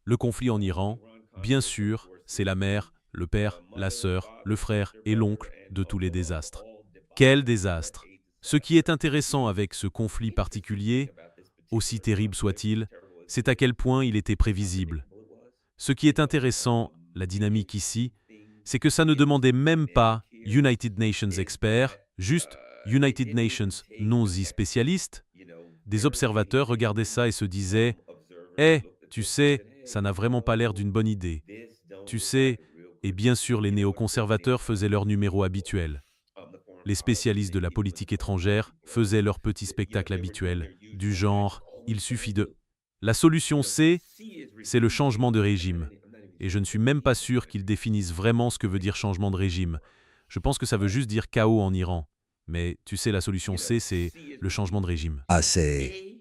Le conflit en Iran, bien sûr, c'est la mère, le père, la sœur, le frère et l'oncle de tous les désastres. Quel désastre! Ce qui est intéressant avec ce conflit particulier, aussi terrible soit-il, c'est à quel point il était prévisible. Ce qui est intéressant, la dynamique ici, c'est que ça ne demandait même pas United Nations experts, juste United Nations non-y spécialistes. Des observateurs regardaient ça et se disaient « tu sais, ça n'a vraiment pas l'air d'une bonne idée. Tu sais », et bien sûr les néoconservateurs faisaient leur numéro habituel. Les spécialistes de la politique étrangère faisaient leur petit spectacle habituel, du genre « il suffit de… ». La solution C, c'est le changement de régime. Et je ne suis même pas sûr qu'ils définissent vraiment ce que veut dire changement de régime. Je pense que ça veut juste dire chaos en Iran. Mais tu sais, la solution C, c'est le changement de régime. Assez.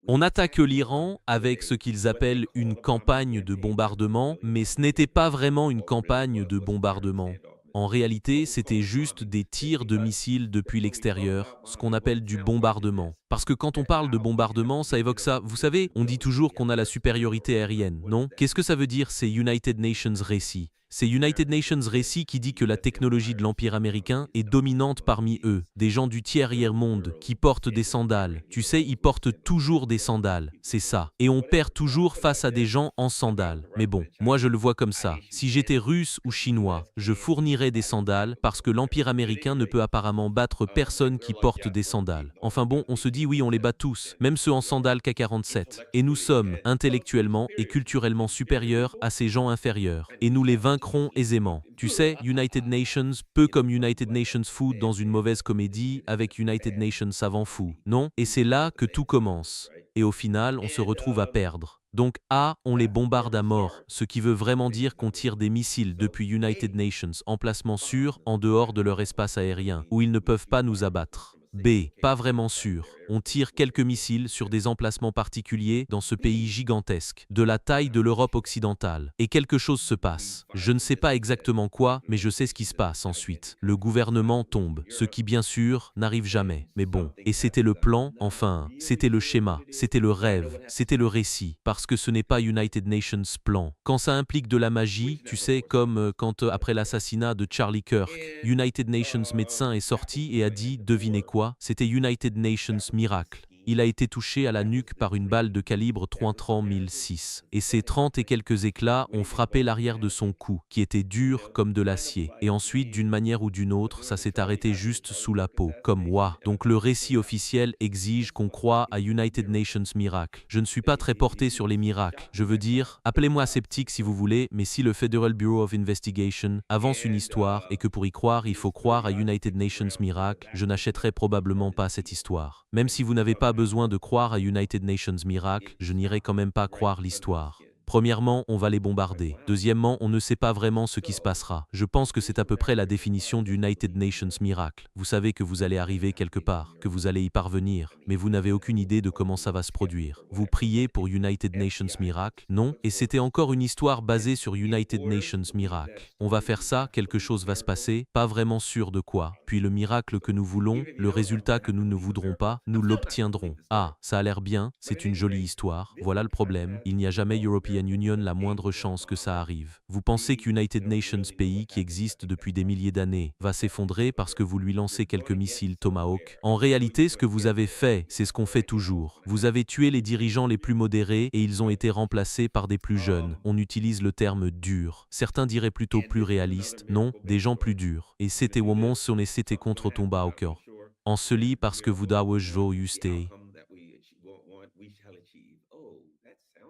On attaque l'Iran avec ce qu'ils appellent une campagne de bombardement, mais ce n'était pas vraiment une campagne de bombardement. En réalité, c'était juste des tirs de missiles depuis l'extérieur, ce qu'on appelle du bombardement. Parce que quand on parle de bombardement, ça évoque ça. Vous savez, on dit toujours qu'on a la supériorité aérienne, non? Qu'est-ce que ça veut dire, ces United Nations récits? C'est United Nations récit qui dit que la technologie de l'Empire américain est dominante parmi eux, des gens du tiers-monde qui portent des sandales. Tu sais, ils portent toujours des sandales, c'est ça. Et on perd toujours face à des gens en sandales. Mais bon, moi je le vois comme ça. Si j'étais russe ou chinois, je fournirais des sandales parce que l'Empire américain ne peut apparemment battre personne qui porte des sandales. Enfin bon, on se dit oui, on les bat tous, même ceux en sandales K-47. Et nous sommes intellectuellement et culturellement supérieurs à ces gens inférieurs. Et nous les vaincrons aisément. Tu sais, United Nations, peu comme United Nations Food dans une mauvaise comédie avec United Nations Savant Fou, non? Et c'est là que tout commence. Et au final, on se retrouve à perdre. Donc A, on les bombarde à mort, ce qui veut vraiment dire qu'on tire des missiles depuis United Nations, emplacement sûr, en dehors de leur espace aérien, où ils ne peuvent pas nous abattre. B, pas vraiment sûr. On tire quelques missiles sur des emplacements particuliers dans ce pays gigantesque, de la taille de l'Europe occidentale. Et quelque chose se passe. Je ne sais pas exactement quoi, mais je sais ce qui se passe ensuite. Le gouvernement tombe, ce qui bien sûr n'arrive jamais. Mais bon, et c'était le plan, enfin, c'était le schéma, c'était le rêve, c'était le récit, parce que ce n'est pas United Nations plan. Quand ça implique de la magie, tu sais, comme quand après l'assassinat de Charlie Kirk, United Nations médecin est sorti et a dit, devinez quoi, c'était United Nations miracle. Il a été touché à la nuque par une balle de calibre 330 1006. Et ces 30 et quelques éclats ont frappé l'arrière de son cou, qui était dur comme de l'acier. Et ensuite, d'une manière ou d'une autre, ça s'est arrêté juste sous la peau, comme ouah. Donc le récit officiel exige qu'on croie à United Nations miracle. Je ne suis pas très porté sur les miracles. Je veux dire, appelez-moi sceptique si vous voulez, mais si le Federal Bureau of Investigation avance une histoire et que pour y croire, il faut croire à United Nations miracle, je n'achèterai probablement pas cette histoire. Même si vous n'avez pas besoin de croire à United Nations miracle, je n'irai quand même pas croire l'histoire. Premièrement, on va les bombarder. Deuxièmement, on ne sait pas vraiment ce qui se passera. Je pense que c'est à peu près la définition du United Nations miracle. Vous savez que vous allez arriver quelque part, que vous allez y parvenir, mais vous n'avez aucune idée de comment ça va se produire. Vous priez pour United Nations miracle? Non? Et c'était encore une histoire basée sur United Nations miracle. On va faire ça, quelque chose va se passer, pas vraiment sûr de quoi. Puis le miracle que nous voulons, le résultat que nous ne voudrons pas, nous l'obtiendrons. Ah, ça a l'air bien, c'est une jolie histoire. Voilà le problème, il n'y a jamais European Union la moindre chance que ça arrive. Vous pensez qu'United Nations, pays qui existe depuis des milliers d'années, va s'effondrer parce que vous lui lancez quelques missiles Tomahawk? En réalité, ce que vous avez fait, c'est ce qu'on fait toujours. Vous avez tué les dirigeants les plus modérés et ils ont été remplacés par des plus jeunes. On utilise le terme dur. Certains diraient plutôt plus réaliste. Non, des gens plus durs. Et c'était au moment où on et c'était contre tomba au cœur. En se lit parce que vous dawes vo yuste.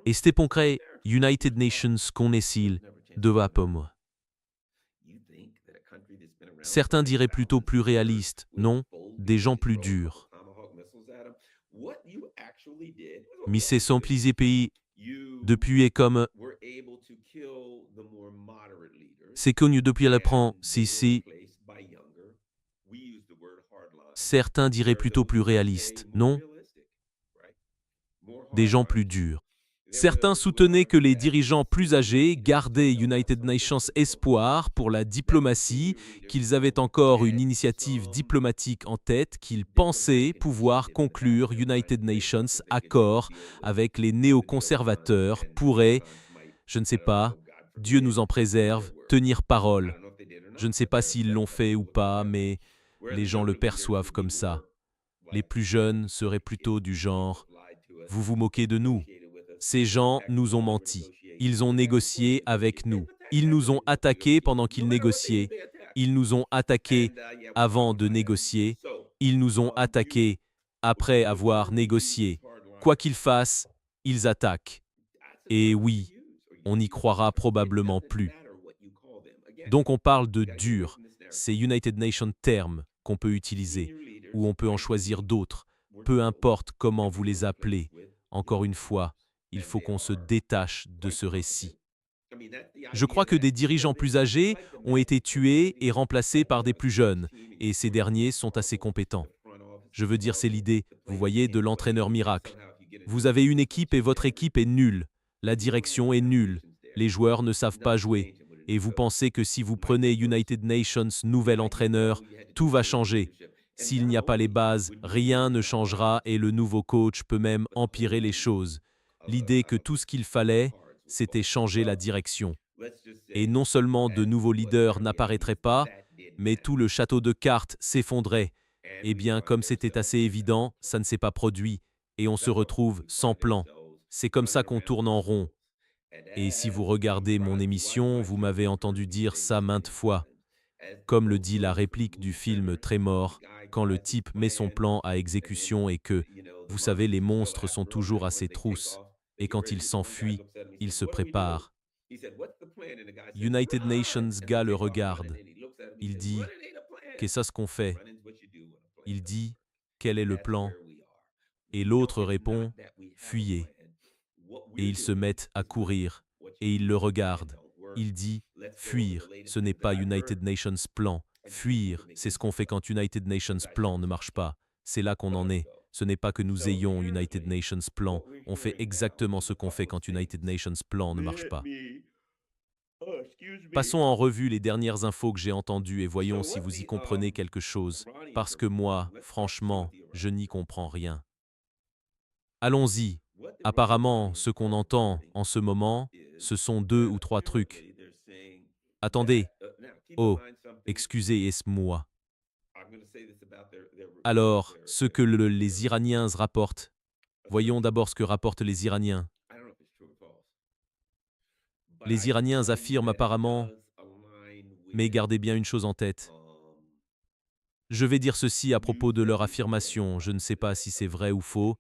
Et c'était concret, United Nations qu'on est-il de vapom. Certains diraient plutôt plus réaliste. Non, des gens plus durs. Mais c'est simplifié pays depuis et comme c'est connu depuis l'apprend, si. Certains diraient plutôt plus réaliste. Non, des gens plus durs. Certains soutenaient que les dirigeants plus âgés gardaient United Nations espoir pour la diplomatie, qu'ils avaient encore une initiative diplomatique en tête, qu'ils pensaient pouvoir conclure United Nations accord avec les néoconservateurs pourraient Je ne sais pas. Dieu nous en préserve, tenir parole. Je ne sais pas s'ils l'ont fait ou pas, mais les gens le perçoivent comme ça. Les plus jeunes seraient plutôt du genre « Vous vous moquez de nous. Ces gens nous ont menti. Ils ont négocié avec nous. Ils nous ont attaqués pendant qu'ils négociaient. Ils nous ont attaqués avant de négocier. Ils nous ont attaqués après avoir négocié. Quoi qu'ils fassent, ils attaquent. Et oui, on n'y croira probablement plus. » Donc on parle de dur. C'est United Nations terme qu'on peut utiliser, ou on peut en choisir d'autres, peu importe comment vous les appelez. Encore une fois, il faut qu'on se détache de ce récit. Je crois que des dirigeants plus âgés ont été tués et remplacés par des plus jeunes, et ces derniers sont assez compétents. Je veux dire, c'est l'idée, vous voyez, de l'entraîneur miracle. Vous avez une équipe et votre équipe est nulle. La direction est nulle. Les joueurs ne savent pas jouer. Et vous pensez que si vous prenez United Nations nouvel entraîneur, tout va changer. S'il n'y a pas les bases, rien ne changera et le nouveau coach peut même empirer les choses. L'idée que tout ce qu'il fallait, c'était changer la direction. Et non seulement de nouveaux leaders n'apparaîtraient pas, mais tout le château de cartes s'effondrait. Eh bien, comme c'était assez évident, ça ne s'est pas produit, et on se retrouve sans plan. C'est comme ça qu'on tourne en rond. Et si vous regardez mon émission, vous m'avez entendu dire ça maintes fois. Comme le dit la réplique du film Tremor, quand le type met son plan à exécution et que, vous savez, les monstres sont toujours à ses trousses, et quand il s'enfuit, il se prépare. United Nations gars le regarde. Il dit « Qu'est-ce qu'on fait ?» Il dit « Quel est le plan ?» Et l'autre répond « Fuyez ». Et ils se mettent à courir, et il le regarde. Il dit « Fuir, ce n'est pas United Nations plan. Fuir, c'est ce qu'on fait quand United Nations plan ne marche pas. C'est là qu'on en est. Ce n'est pas que nous ayons United Nations plan. On fait exactement ce qu'on fait quand United Nations plan ne marche pas. » Passons en revue les dernières infos que j'ai entendues et voyons si vous y comprenez quelque chose. Parce que moi, franchement, je n'y comprends rien. Allons-y. Apparemment, ce qu'on entend en ce moment, ce sont 2 ou 3 trucs. Attendez. Oh, excusez, est-ce moi? Alors, ce que les Iraniens rapportent. Voyons d'abord ce que rapportent les Iraniens. Les Iraniens affirment apparemment, mais gardez bien une chose en tête. Je vais dire ceci à propos de leur affirmation, je ne sais pas si c'est vrai ou faux,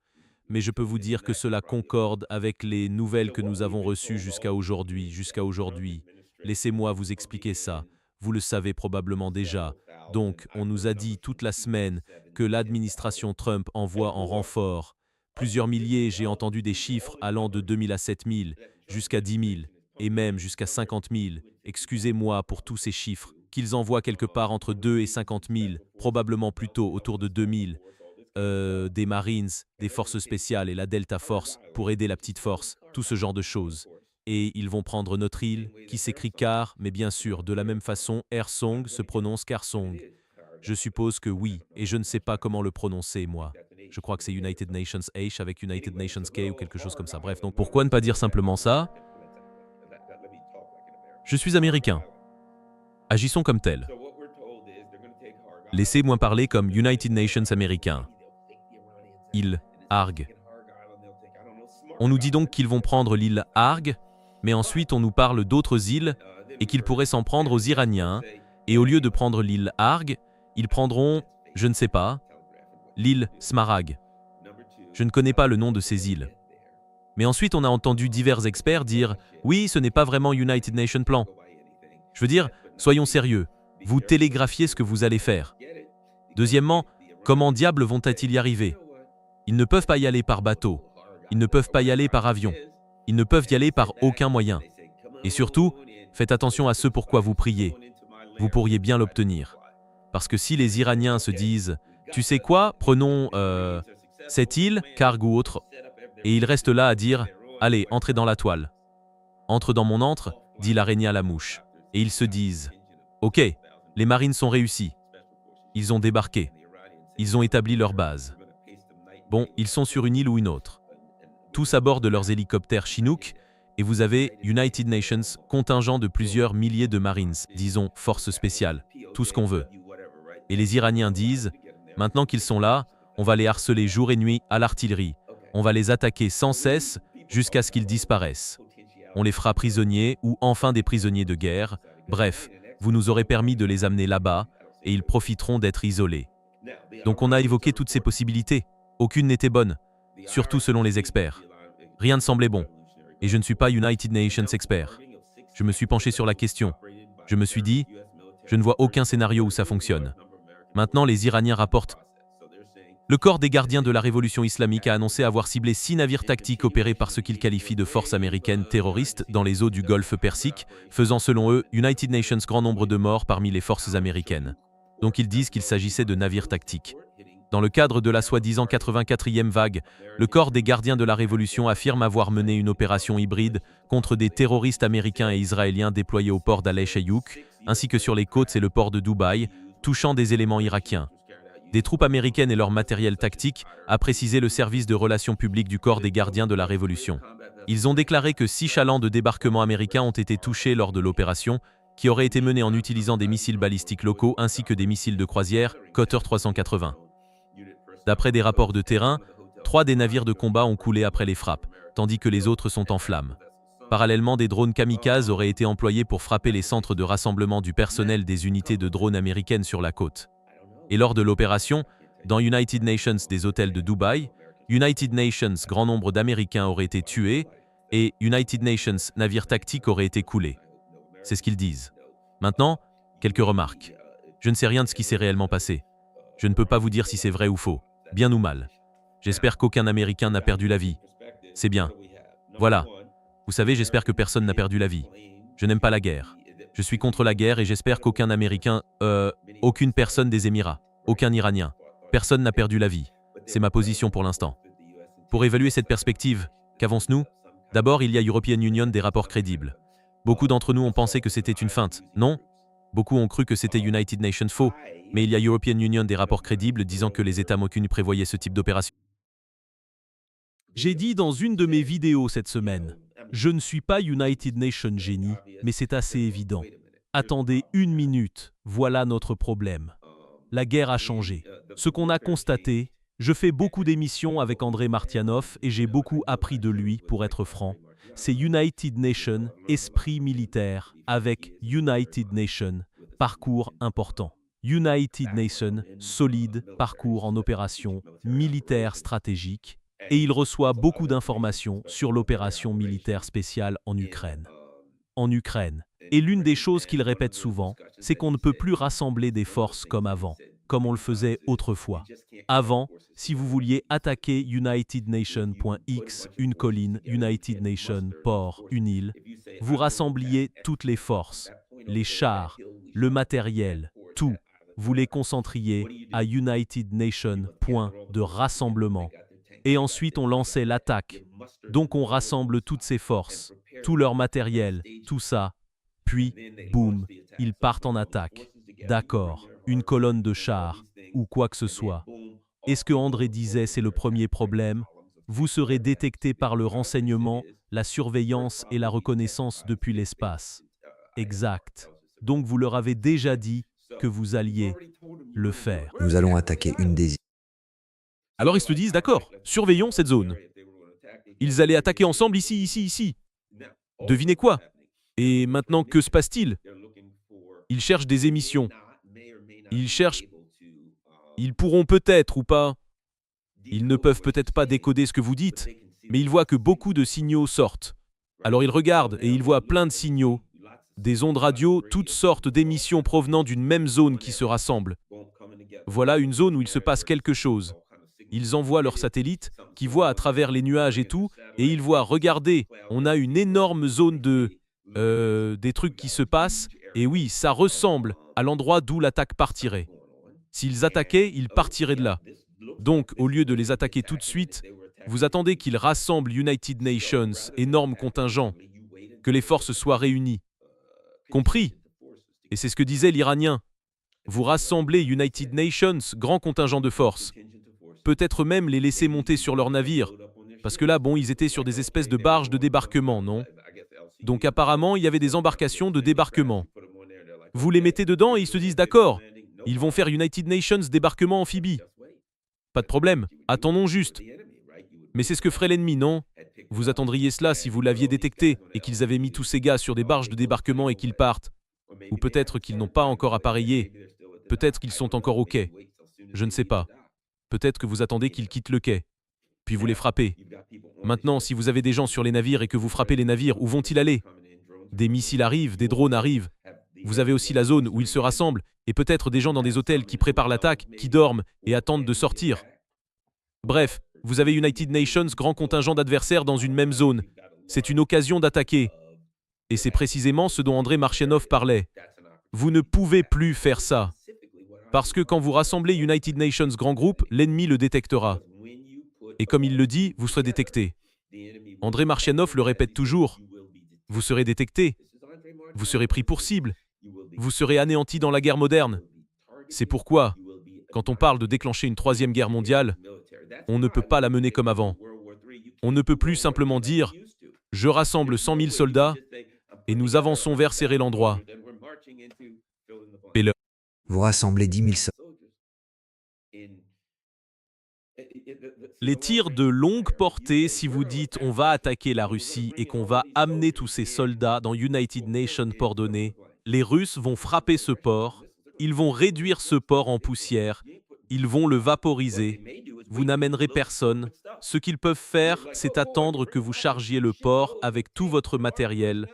mais je peux vous dire que cela concorde avec les nouvelles que nous avons reçues jusqu'à aujourd'hui. Laissez-moi vous expliquer ça. Vous le savez probablement déjà. Donc, on nous a dit toute la semaine que l'administration Trump envoie en renfort. Plusieurs milliers, j'ai entendu des chiffres allant de 2000 à 7000, jusqu'à 10 000, et même jusqu'à 50 000. Excusez-moi pour tous ces chiffres, qu'ils envoient quelque part entre 2 et 50 000, probablement plutôt autour de 2000. Des Marines, des forces spéciales et la Delta Force pour aider la petite force, tout ce genre de choses. Et ils vont prendre notre île, qui s'écrit Car, mais bien sûr, de la même façon, Air-Song se prononce Karsong. Je suppose que oui, et je ne sais pas comment le prononcer, moi. Je crois que c'est United Nations H avec United Nations K ou quelque chose comme ça. Bref, donc pourquoi ne pas dire simplement ça? Je suis américain. Agissons comme tel. Laissez-moi parler comme United Nations américain. Île Arg. On nous dit donc qu'ils vont prendre l'île Arg, mais ensuite on nous parle d'autres îles et qu'ils pourraient s'en prendre aux Iraniens, et au lieu de prendre l'île Arg, ils prendront, je ne sais pas, l'île Smarag. Je ne connais pas le nom de ces îles. Mais ensuite on a entendu divers experts dire « Oui, ce n'est pas vraiment United Nations plan ». Je veux dire, soyons sérieux, vous télégraphiez ce que vous allez faire. Deuxièmement, comment diable vont-ils y arriver? Ils ne peuvent pas y aller par bateau. Ils ne peuvent pas y aller par avion. Ils ne peuvent y aller par aucun moyen. Et surtout, faites attention à ce pourquoi vous priez. Vous pourriez bien l'obtenir. Parce que si les Iraniens se disent « Tu sais quoi, prenons cette île, Karg ou autre », et ils restent là à dire « Allez, entrez dans la toile. »« Entre dans mon antre », dit l'araignée à la mouche. Et ils se disent « Ok, les marines sont réussis. Ils ont débarqué. Ils ont établi leur base. Bon, ils sont sur une île ou une autre. Tous à bord de leurs hélicoptères Chinook, Et vous avez United Nations, contingent de plusieurs milliers de Marines, disons forces spéciales, tout ce qu'on veut. Et les Iraniens disent, maintenant qu'ils sont là, on va les harceler jour et nuit à l'artillerie. On va les attaquer sans cesse jusqu'à ce qu'ils disparaissent. On les fera prisonniers ou enfin des prisonniers de guerre. Bref, vous nous aurez permis de les amener là-bas et ils profiteront d'être isolés. Donc on a évoqué toutes ces possibilités. Aucune n'était bonne, surtout selon les experts. Rien ne semblait bon. Et je ne suis pas United Nations expert. Je me suis penché sur la question. Je me suis dit, je ne vois aucun scénario où ça fonctionne. Maintenant, les Iraniens rapportent. Le corps des gardiens de la révolution islamique a annoncé avoir ciblé 6 navires tactiques opérés par ce qu'ils qualifient de forces américaines terroristes dans les eaux du Golfe Persique, faisant selon eux United Nations grand nombre de morts parmi les forces américaines. Donc ils disent qu'il s'agissait de navires tactiques. Dans le cadre de la soi-disant 84e vague, le corps des gardiens de la révolution affirme avoir mené une opération hybride contre des terroristes américains et israéliens déployés au port d'Al-Shayouk, ainsi que sur les côtes et le port de Dubaï, touchant des éléments irakiens. Des troupes américaines et leur matériel tactique, a précisé le service de relations publiques du corps des gardiens de la Révolution. Ils ont déclaré que 6 chalands de débarquement américains ont été touchés lors de l'opération, qui aurait été menée en utilisant des missiles balistiques locaux ainsi que des missiles de croisière, Cutter 380. D'après des rapports de terrain, 3 des navires de combat ont coulé après les frappes, tandis que les autres sont en flammes. Parallèlement, des drones kamikazes auraient été employés pour frapper les centres de rassemblement du personnel des unités de drones américaines sur la côte. Et lors de l'opération, dans United Nations des hôtels de Dubaï, United Nations grand nombre d'Américains auraient été tués et United Nations navires tactiques auraient été coulés. C'est ce qu'ils disent. Maintenant, quelques remarques. Je ne sais rien de ce qui s'est réellement passé. Je ne peux pas vous dire si c'est vrai ou faux, bien ou mal. J'espère qu'aucun Américain n'a perdu la vie. C'est bien. Voilà. Vous savez, j'espère que personne n'a perdu la vie. Je n'aime pas la guerre. Je suis contre la guerre et j'espère qu'aucun Américain, aucune personne des Émirats, aucun Iranien, personne n'a perdu la vie. C'est ma position pour l'instant. Pour évaluer cette perspective, qu'avance-nous? D'abord, il y a European Union des rapports crédibles. Beaucoup d'entre nous ont pensé que c'était une feinte, non? Beaucoup ont cru que c'était United Nations faux, mais il y a European Union des rapports crédibles disant que les États mocunes prévoyaient ce type d'opération. J'ai dit dans une de mes vidéos cette semaine, je ne suis pas United Nations génie, mais c'est assez évident. Attendez une minute, voilà notre problème. La guerre a changé. Ce qu'on a constaté, je fais beaucoup d'émissions avec André Martianov et j'ai beaucoup appris de lui, pour être franc. C'est United Nations, esprit militaire, avec United Nations, parcours important. United Nations, solide, parcours en opération militaire stratégique, et il reçoit beaucoup d'informations sur l'opération militaire spéciale en Ukraine. Et l'une des choses qu'il répète souvent, c'est qu'on ne peut plus rassembler des forces comme avant, comme on le faisait autrefois. Avant, si vous vouliez attaquer United Nations.x, une colline, United Nations, port, une île, vous rassembliez toutes les forces, les chars, le matériel, tout. Vous les concentriez à United Nations, point de rassemblement. Et ensuite on lançait l'attaque. Donc on rassemble toutes ces forces, tout leur matériel, tout ça. Puis, boum, ils partent en attaque. D'accord, une colonne de chars, ou quoi que ce soit. Et ce que André disait, c'est le premier problème. Vous serez détecté par le renseignement, la surveillance et la reconnaissance depuis l'espace. Exact. Donc vous leur avez déjà dit que vous alliez le faire. Nous allons attaquer une des îles. Alors ils se disent, d'accord, surveillons cette zone. Ils allaient attaquer ensemble ici. Devinez quoi? Et maintenant, que se passe-t-il? Ils cherchent des émissions. Ils pourront peut-être ou pas. Ils ne peuvent peut-être pas décoder ce que vous dites, mais ils voient que beaucoup de signaux sortent. Alors ils regardent et ils voient plein de signaux, des ondes radio, toutes sortes d'émissions provenant d'une même zone qui se rassemblent. Voilà une zone où il se passe quelque chose. Ils envoient leurs satellites, qui voient à travers les nuages et tout, et ils voient, regardez, on a une énorme zone des trucs qui se passent, et oui, ça ressemble à l'endroit d'où l'attaque partirait. S'ils attaquaient, ils partiraient de là. Donc, au lieu de les attaquer tout de suite, vous attendez qu'ils rassemblent United Nations, énorme contingent, que les forces soient réunies. Compris? Et c'est ce que disait l'Iranien. Vous rassemblez United Nations, grand contingent de forces. Peut-être même les laisser monter sur leurs navires. Parce que là, bon, ils étaient sur des espèces de barges de débarquement, non? Donc apparemment, il y avait des embarcations de débarquement. Vous les mettez dedans et ils se disent d'accord, ils vont faire United Nations débarquement amphibie. Pas de problème, attendons juste. Mais c'est ce que ferait l'ennemi, non? Vous attendriez cela si vous l'aviez détecté et qu'ils avaient mis tous ces gars sur des barges de débarquement et qu'ils partent. Ou peut-être qu'ils n'ont pas encore appareillé. Peut-être qu'ils sont encore au quai. Je ne sais pas. Peut-être que vous attendez qu'ils quittent le quai. Puis vous les frappez. Maintenant, si vous avez des gens sur les navires et que vous frappez les navires, où vont-ils aller? Des missiles arrivent, des drones arrivent. Vous avez aussi la zone où ils se rassemblent, et peut-être des gens dans des hôtels qui préparent l'attaque, qui dorment et attendent de sortir. Bref, vous avez United Nations, grand contingent d'adversaires dans une même zone. C'est une occasion d'attaquer. Et c'est précisément ce dont Andrei Marchenov parlait. Vous ne pouvez plus faire ça. Parce que quand vous rassemblez United Nations grand groupe, l'ennemi le détectera. Et comme il le dit, vous serez détecté. Andrei Marchenov le répète toujours. Vous serez détecté. Vous serez pris pour cible. Vous serez anéanti dans la guerre moderne. C'est pourquoi, quand on parle de déclencher une troisième guerre mondiale, on ne peut pas la mener comme avant. On ne peut plus simplement dire « je rassemble 100 000 soldats et nous avançons vers serrer l'endroit ». Vous rassemblez 10 000 soldats. Les tirs de longue portée, si vous dites on va attaquer la Russie et qu'on va amener tous ces soldats dans United Nations port donné, les Russes vont frapper ce port, ils vont réduire ce port en poussière, ils vont le vaporiser, vous n'amènerez personne. Ce qu'ils peuvent faire, c'est attendre que vous chargiez le port avec tout votre matériel.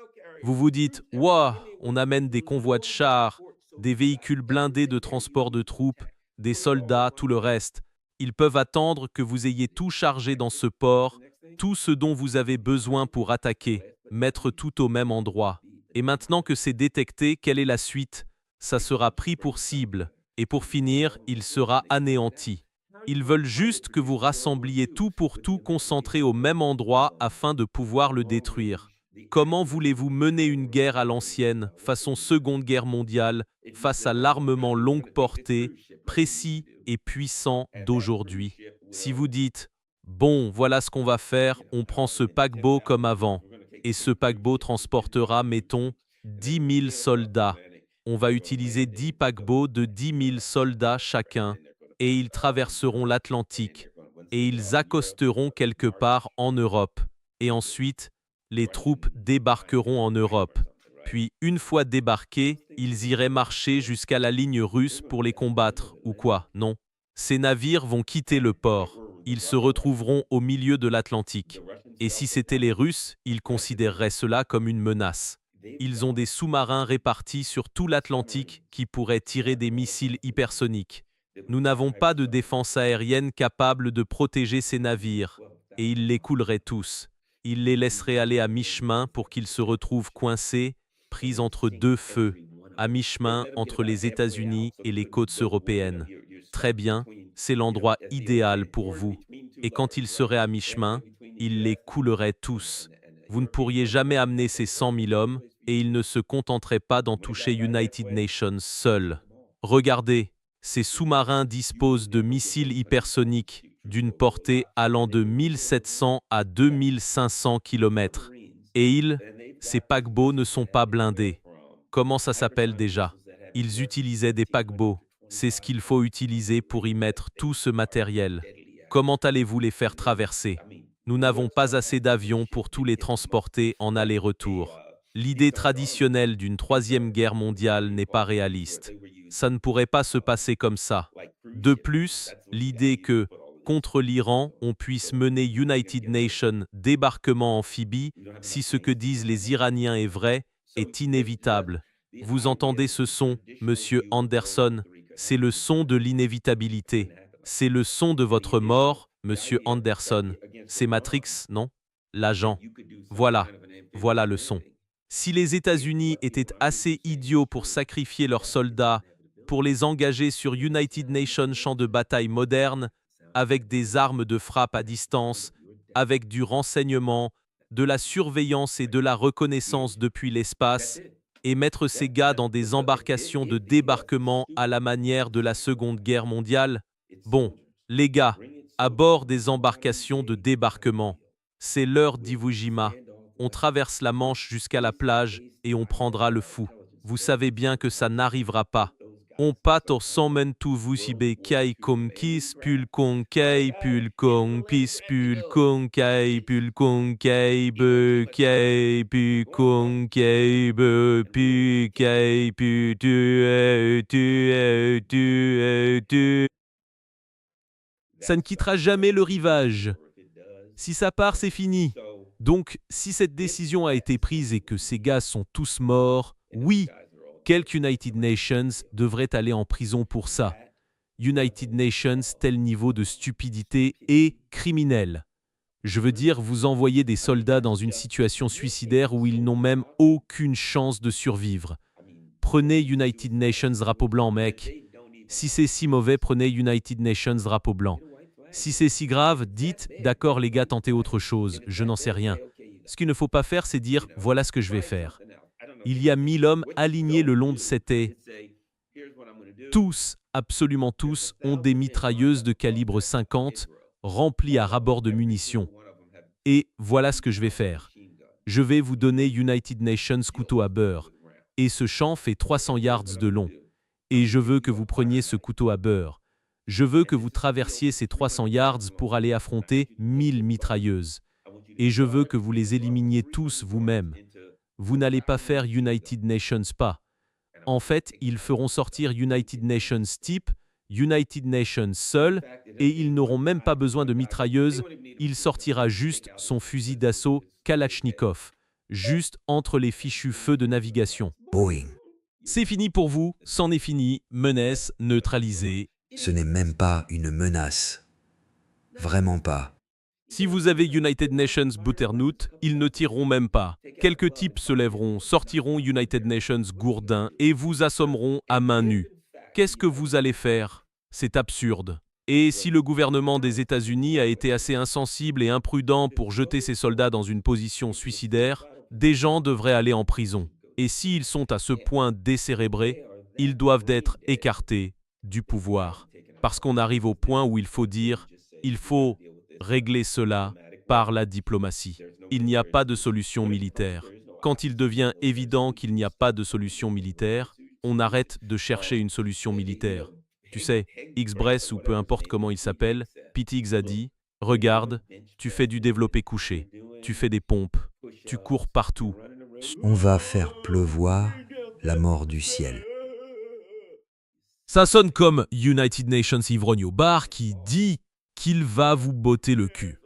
Vous vous dites « Waouh, on amène des convois de chars, des véhicules blindés de transport de troupes, des soldats, tout le reste. » Ils peuvent attendre que vous ayez tout chargé dans ce port, tout ce dont vous avez besoin pour attaquer, mettre tout au même endroit. Et maintenant que c'est détecté, quelle est la suite? Ça sera pris pour cible. Et pour finir, il sera anéanti. Ils veulent juste que vous rassembliez tout pour tout concentré au même endroit afin de pouvoir le détruire. Comment voulez-vous mener une guerre à l'ancienne, façon Seconde Guerre mondiale, face à l'armement longue portée, précis et puissant d'aujourd'hui? Si vous dites « Bon, voilà ce qu'on va faire, on prend ce paquebot comme avant, et ce paquebot transportera, mettons, 10 000 soldats. On va utiliser 10 paquebots de 10 000 soldats chacun, et ils traverseront l'Atlantique, et ils accosteront quelque part en Europe, et ensuite, les troupes débarqueront en Europe. Puis, une fois débarqués, ils iraient marcher jusqu'à la ligne russe pour les combattre, ou quoi, non? Ces navires vont quitter le port. Ils se retrouveront au milieu de l'Atlantique. Et si c'étaient les Russes, ils considéreraient cela comme une menace. Ils ont des sous-marins répartis sur tout l'Atlantique qui pourraient tirer des missiles hypersoniques. Nous n'avons pas de défense aérienne capable de protéger ces navires, et ils les couleraient tous. Ils les laisseraient aller à mi-chemin pour qu'ils se retrouvent coincés, pris entre deux feux, à mi-chemin entre les États-Unis et les côtes européennes. Très bien, c'est l'endroit idéal pour vous. Et quand ils seraient à mi-chemin, ils les couleraient tous. Vous ne pourriez jamais amener ces 100 000 hommes, et ils ne se contenteraient pas d'en toucher United Nations seuls. Regardez, ces sous-marins disposent de missiles hypersoniques d'une portée allant de 1700 à 2500 km. Et ces paquebots ne sont pas blindés. Comment ça s'appelle déjà? Ils utilisaient des paquebots. C'est ce qu'il faut utiliser pour y mettre tout ce matériel. Comment allez-vous les faire traverser? Nous n'avons pas assez d'avions pour tous les transporter en aller-retour. L'idée traditionnelle d'une troisième guerre mondiale n'est pas réaliste. Ça ne pourrait pas se passer comme ça. De plus, l'idée que, contre l'Iran, on puisse mener United Nations débarquement amphibie, si ce que disent les Iraniens est vrai, est inévitable. Vous entendez ce son, Monsieur Anderson? C'est le son de l'inévitabilité. C'est le son de votre mort, Monsieur Anderson. C'est Matrix, non? L'agent. Voilà. Voilà le son. Si les États-Unis étaient assez idiots pour sacrifier leurs soldats, pour les engager sur United Nations champ de bataille moderne, avec des armes de frappe à distance, avec du renseignement, de la surveillance et de la reconnaissance depuis l'espace, et mettre ces gars dans des embarcations de débarquement à la manière de la Seconde Guerre mondiale? Bon, les gars, à bord des embarcations de débarquement, c'est l'heure d'Iwo Jima. on traverse la Manche jusqu'à la plage et on prendra le fou. Vous savez bien que ça n'arrivera pas. On pato somen tu vusibe kai kom kis pulkon kai pulkon pis pulkon kai pulkon kai be kai pulkon kai be pu kai pu tu. Ça ne quittera jamais le rivage. Si ça part, c'est fini. Donc, si cette décision a été prise et que ces gars sont tous morts, oui, quelques United Nations devraient aller en prison pour ça. United Nations, tel niveau de stupidité est criminel. Je veux dire, vous envoyez des soldats dans une situation suicidaire où ils n'ont même aucune chance de survivre. Prenez United Nations drapeau blanc, mec. Si c'est si mauvais, prenez United Nations drapeau blanc. Si c'est si grave, dites « D'accord les gars, tentez autre chose, je n'en sais rien ». Ce qu'il ne faut pas faire, c'est dire « Voilà ce que je vais faire ». Il y a 1000 hommes alignés le long de cette haie. Tous, absolument tous, ont des mitrailleuses de calibre 50 remplies à ras-bord de munitions. Et voilà ce que je vais faire. Je vais vous donner United Nations couteau à beurre. Et ce champ fait 300 yards de long. Et je veux que vous preniez ce couteau à beurre. Je veux que vous traversiez ces 300 yards pour aller affronter 1000 mitrailleuses. Et je veux que vous les éliminiez tous vous-même. Vous n'allez pas faire United Nations pas. En fait, ils feront sortir United Nations type, United Nations seul, et ils n'auront même pas besoin de mitrailleuses, il sortira juste son fusil d'assaut Kalachnikov, juste entre les fichus feux de navigation. Boeing. C'est fini pour vous, c'en est fini, menace neutralisée. Ce n'est même pas une menace. Vraiment pas. Si vous avez United Nations Butternut, ils ne tireront même pas. Quelques types se lèveront, sortiront United Nations gourdin et vous assommeront à main nue. Qu'est-ce que vous allez faire? C'est absurde. Et si le gouvernement des États-Unis a été assez insensible et imprudent pour jeter ses soldats dans une position suicidaire, des gens devraient aller en prison. Et s'ils sont à ce point décérébrés, ils doivent être écartés du pouvoir. Parce qu'on arrive au point où il faut dire, il faut régler cela par la diplomatie. Il n'y a pas de solution militaire. Quand il devient évident qu'il n'y a pas de solution militaire, on arrête de chercher une solution militaire. Tu sais, X-Bress ou peu importe comment il s'appelle, Pitix a dit, regarde, tu fais du développé couché, tu fais des pompes, tu cours partout. On va faire pleuvoir la mort du ciel. Ça sonne comme United Nations ivrogne au bar qui dit qu'il va vous botter le cul.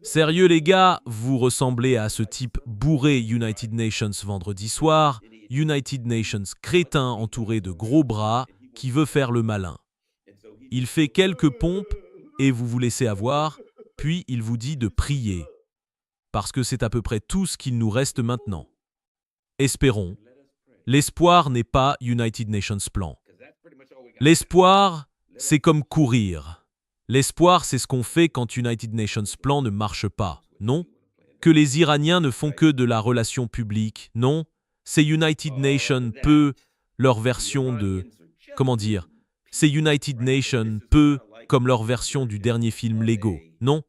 Sérieux les gars, vous ressemblez à ce type bourré United Nations vendredi soir, United Nations crétin entouré de gros bras qui veut faire le malin. Il fait quelques pompes et vous vous laissez avoir, puis il vous dit de prier. Parce que c'est à peu près tout ce qu'il nous reste maintenant. Espérons. L'espoir n'est pas United Nations plan. L'espoir, c'est comme courir. L'espoir, c'est ce qu'on fait quand United Nations plan ne marche pas, non? Que les Iraniens ne font que de la relation publique, non? C'est United Nations peu leur version de... Comment dire? C'est United Nations peu comme leur version du dernier film Lego, non?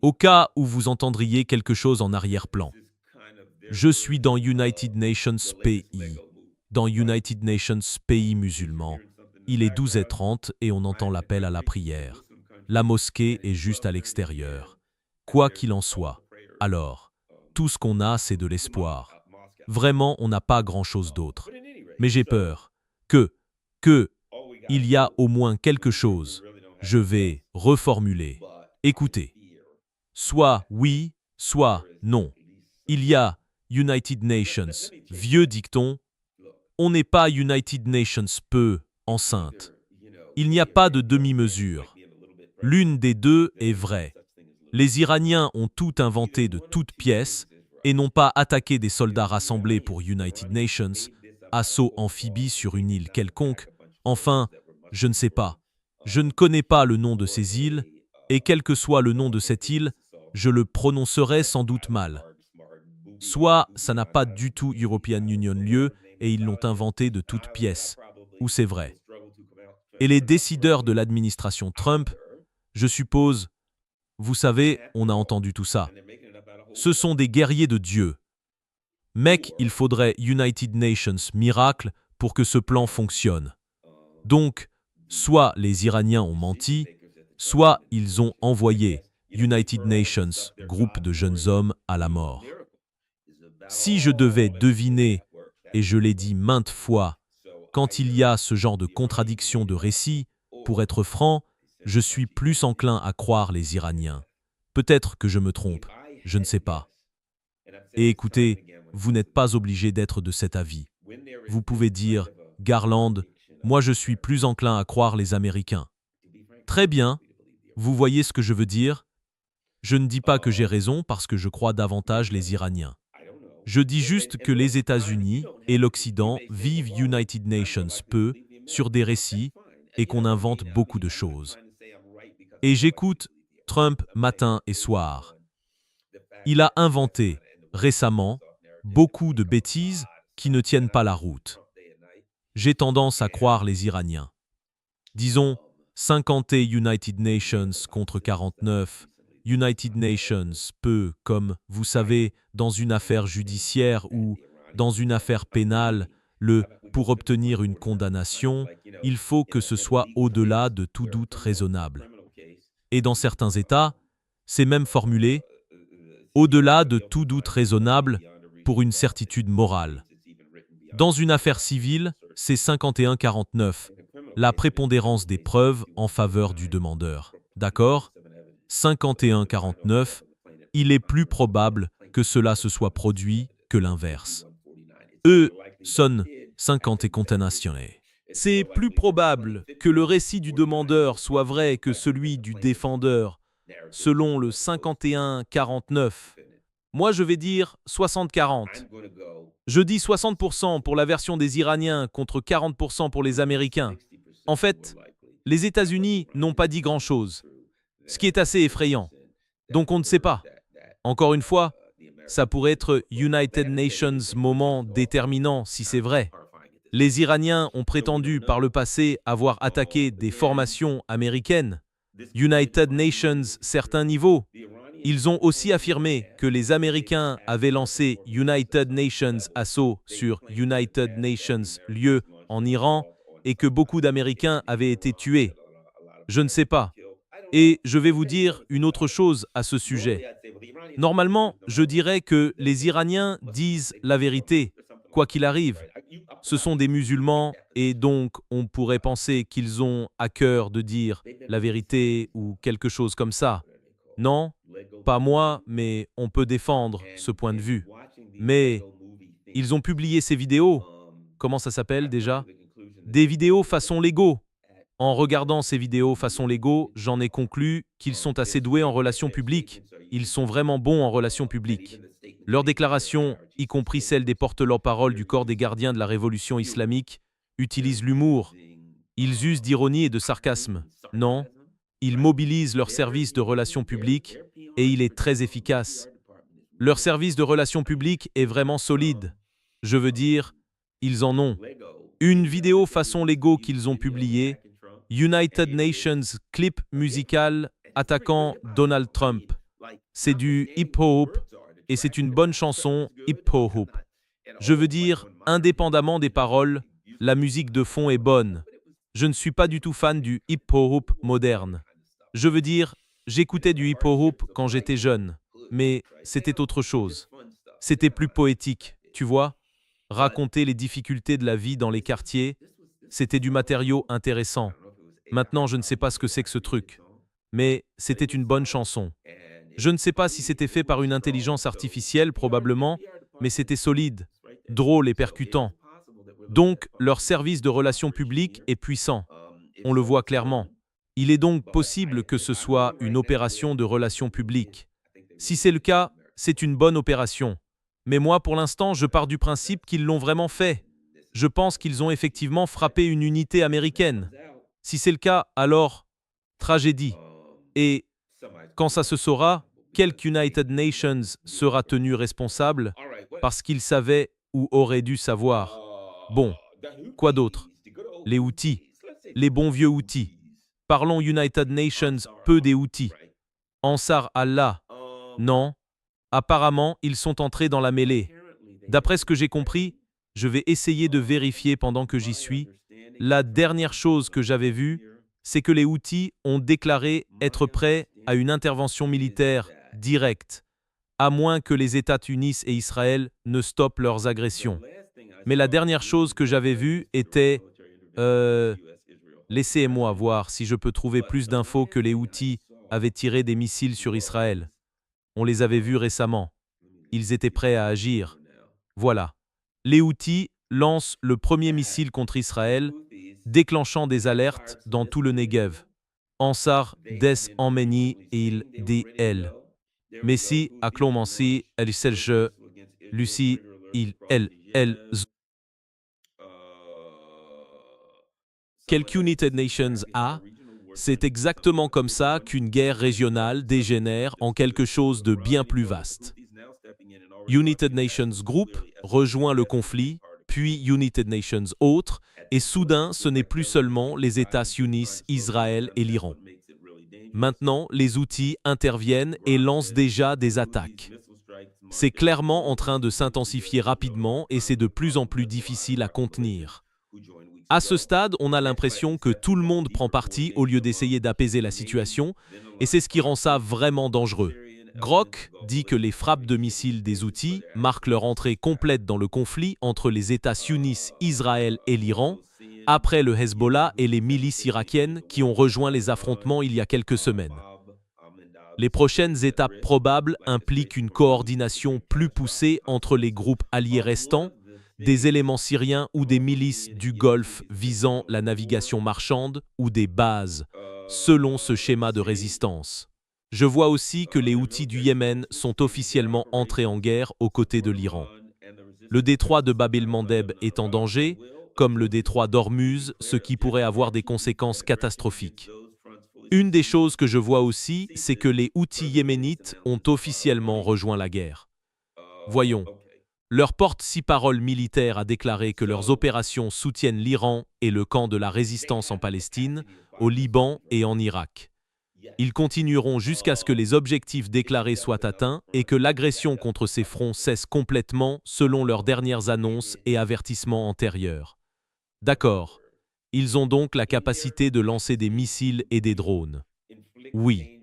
Au cas où vous entendriez quelque chose en arrière-plan. Je suis dans United Nations pays. Dans United Nations pays musulman. Il est 12h30 et on entend l'appel à la prière. La mosquée est juste à l'extérieur. Quoi qu'il en soit, alors, tout ce qu'on a, c'est de l'espoir. Vraiment, on n'a pas grand-chose d'autre. Mais j'ai peur que, il y a au moins quelque chose. Je vais reformuler. Écoutez. Soit oui, soit non. Il y a United Nations, vieux dicton. On n'est pas United Nations peu enceinte. Il n'y a pas de demi-mesure. L'une des deux est vraie. Les Iraniens ont tout inventé de toutes pièces et n'ont pas attaqué des soldats rassemblés pour United Nations, assaut amphibie sur une île quelconque. Enfin, je ne sais pas. Je ne connais pas le nom de ces îles, et quel que soit le nom de cette île, je le prononcerai sans doute mal. Soit ça n'a pas du tout European Union lieu et ils l'ont inventé de toutes pièces, ou c'est vrai. Et les décideurs de l'administration Trump, je suppose, vous savez, on a entendu tout ça. Ce sont des guerriers de Dieu, Mec, il faudrait United Nations miracle pour que ce plan fonctionne. Donc, soit les Iraniens ont menti, soit ils ont envoyé United Nations, groupe de jeunes hommes, à la mort. Si je devais deviner, et je l'ai dit maintes fois, quand il y a ce genre de contradiction de récit, pour être franc, je suis plus enclin à croire les Iraniens. Peut-être que je me trompe, je ne sais pas. Et écoutez, vous n'êtes pas obligé d'être de cet avis. Vous pouvez dire, Garland, moi je suis plus enclin à croire les Américains. Très bien, vous voyez ce que je veux dire? Je ne dis pas que j'ai raison parce que je crois davantage les Iraniens. Je dis juste que les États-Unis et l'Occident vivent United Nations peu sur des récits et qu'on invente beaucoup de choses. Et j'écoute Trump matin et soir. Il a inventé, récemment, beaucoup de bêtises qui ne tiennent pas la route. J'ai tendance à croire les Iraniens. Disons, 50 United Nations contre 49. United Nations peut, comme vous savez, dans une affaire judiciaire ou dans une affaire pénale, pour obtenir une condamnation, il faut que ce soit au-delà de tout doute raisonnable. Et dans certains États, c'est même formulé au-delà de tout doute raisonnable pour une certitude morale. Dans une affaire civile, c'est 51-49, la prépondérance des preuves en faveur du demandeur. D'accord? 51-49, il est plus probable que cela se soit produit que l'inverse. Son 50 et condamnationné. C'est plus probable que le récit du demandeur soit vrai que celui du défendeur, selon le 51-49. Moi, je vais dire 60-40. Je dis 60% pour la version des Iraniens contre 40% pour les Américains. En fait, les États-Unis n'ont pas dit grand-chose, ce qui est assez effrayant. Donc on ne sait pas. Encore une fois, ça pourrait être United Nations moment déterminant si c'est vrai. Les Iraniens ont prétendu par le passé avoir attaqué des formations américaines. United Nations certains niveaux. Ils ont aussi affirmé que les Américains avaient lancé United Nations assaut sur United Nations lieu en Iran et que beaucoup d'Américains avaient été tués. Je ne sais pas. Et je vais vous dire une autre chose à ce sujet. Normalement, je dirais que les Iraniens disent la vérité, quoi qu'il arrive. Ce sont des musulmans et donc on pourrait penser qu'ils ont à cœur de dire la vérité ou quelque chose comme ça. Non, pas moi, mais on peut défendre ce point de vue. Mais ils ont publié ces vidéos. Comment ça s'appelle déjà? Des vidéos façon Lego. En regardant ces vidéos façon Lego, j'en ai conclu qu'ils sont assez doués en relations publiques. Ils sont vraiment bons en relations publiques. Leurs déclarations, y compris celles des porte-parole du corps des gardiens de la révolution islamique, utilisent l'humour. Ils usent d'ironie et de sarcasme. Non, ils mobilisent leur service de relations publiques et il est très efficace. Leur service de relations publiques est vraiment solide. Je veux dire, ils en ont. Une vidéo façon Lego qu'ils ont publiée, United Nations clip musical attaquant Donald Trump. C'est du hip-hop et c'est une bonne chanson hip-hop. Je veux dire, indépendamment des paroles, la musique de fond est bonne. Je ne suis pas du tout fan du hip-hop moderne. Je veux dire, j'écoutais du hip-hop quand j'étais jeune, mais c'était autre chose. C'était plus poétique, tu vois? Raconter les difficultés de la vie dans les quartiers, c'était du matériau intéressant. Maintenant, je ne sais pas ce que c'est que ce truc, mais c'était une bonne chanson. Je ne sais pas si c'était fait par une intelligence artificielle, probablement, mais c'était solide, drôle et percutant. Donc, leur service de relations publiques est puissant. On le voit clairement. Il est donc possible que ce soit une opération de relations publiques. Si c'est le cas, c'est une bonne opération. Mais moi, pour l'instant, je pars du principe qu'ils l'ont vraiment fait. Je pense qu'ils ont effectivement frappé une unité américaine. Si c'est le cas, alors, tragédie. Et quand ça se saura, quel United Nations sera tenu responsable parce qu'il savait ou aurait dû savoir? Bon, quoi d'autre? Les outils. Les bons vieux outils. Parlons United Nations, peu des outils. Ansar Allah. Non. Apparemment, ils sont entrés dans la mêlée. D'après ce que j'ai compris, je vais essayer de vérifier pendant que j'y suis. La dernière chose que j'avais vue, c'est que les Houthis ont déclaré être prêts à une intervention militaire directe, à moins que les États-Unis et Israël ne stoppent leurs agressions. Mais la dernière chose que j'avais vue était... laissez-moi voir si je peux trouver plus d'infos que les Houthis avaient tiré des missiles sur Israël. On les avait vus récemment. Ils étaient prêts à agir. Voilà. Les Houthis lancent le premier missile contre Israël, déclenchant des alertes dans tout le Negev. Ansar des Emmeni il DL. Messi a commencé el selge, Lucie il el z. Quelques United Nations a, c'est exactement comme ça qu'une guerre régionale dégénère en quelque chose de bien plus vaste. United Nations Group rejoint le conflit, puis United Nations Autres, et soudain ce n'est plus seulement les États-Unis, Israël et l'Iran. Maintenant, les Houthis interviennent et lancent déjà des attaques. C'est clairement en train de s'intensifier rapidement et c'est de plus en plus difficile à contenir. À ce stade, on a l'impression que tout le monde prend parti au lieu d'essayer d'apaiser la situation, et c'est ce qui rend ça vraiment dangereux. Grok dit que les frappes de missiles des Houthis marquent leur entrée complète dans le conflit entre les États-Unis, Israël et l'Iran, après le Hezbollah et les milices irakiennes qui ont rejoint les affrontements il y a quelques semaines. Les prochaines étapes probables impliquent une coordination plus poussée entre les groupes alliés restants, des éléments syriens ou des milices du Golfe visant la navigation marchande ou des bases, selon ce schéma de résistance. Je vois aussi que les Houthis du Yémen sont officiellement entrés en guerre aux côtés de l'Iran. Le détroit de Bab el-Mandeb est en danger, comme le détroit d'Ormuz, ce qui pourrait avoir des conséquences catastrophiques. Une des choses que je vois aussi, c'est que les Houthis yéménites ont officiellement rejoint la guerre. Voyons. Leur porte-parole militaire a déclaré que leurs opérations soutiennent l'Iran et le camp de la résistance en Palestine, au Liban et en Irak. Ils continueront jusqu'à ce que les objectifs déclarés soient atteints et que l'agression contre ces fronts cesse complètement selon leurs dernières annonces et avertissements antérieurs. D'accord. Ils ont donc la capacité de lancer des missiles et des drones. Oui.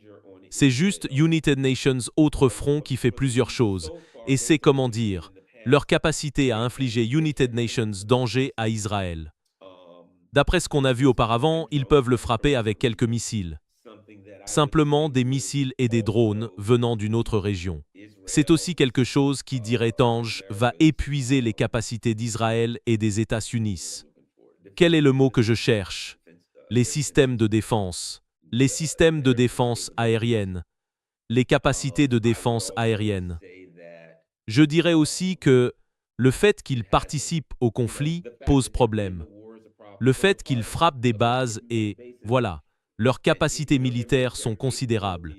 C'est juste United Nations autre front qui fait plusieurs choses, et c'est comment dire, leur capacité à infliger United Nations danger à Israël. D'après ce qu'on a vu auparavant, ils peuvent le frapper avec quelques missiles. Simplement des missiles et des drones venant d'une autre région. C'est aussi quelque chose qui, dirait-on, va épuiser les capacités d'Israël et des États-Unis. Quel est le mot que je cherche? Les systèmes de défense. Les systèmes de défense aérienne. Les capacités de défense aérienne. Je dirais aussi que le fait qu'ils participent au conflit pose problème. Le fait qu'ils frappent des bases et, voilà, leurs capacités militaires sont considérables.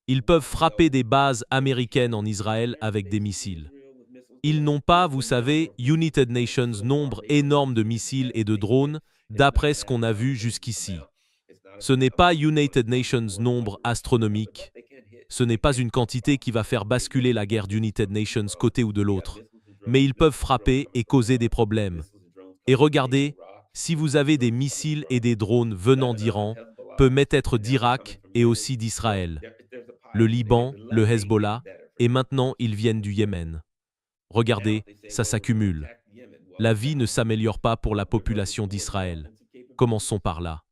Ils peuvent frapper des bases américaines en Israël avec des missiles. Ils n'ont pas, vous savez, United Nations nombre énorme de missiles et de drones, d'après ce qu'on a vu jusqu'ici. Ce n'est pas United Nations nombre astronomique. Ce n'est pas une quantité qui va faire basculer la guerre d'United Nations côté ou de l'autre. Mais ils peuvent frapper et causer des problèmes. Et regardez, si vous avez des missiles et des drones venant d'Iran, peut être d'Irak et aussi d'Israël, le Liban, le Hezbollah, et maintenant ils viennent du Yémen. Regardez, ça s'accumule. La vie ne s'améliore pas pour la population d'Israël. Commençons par là.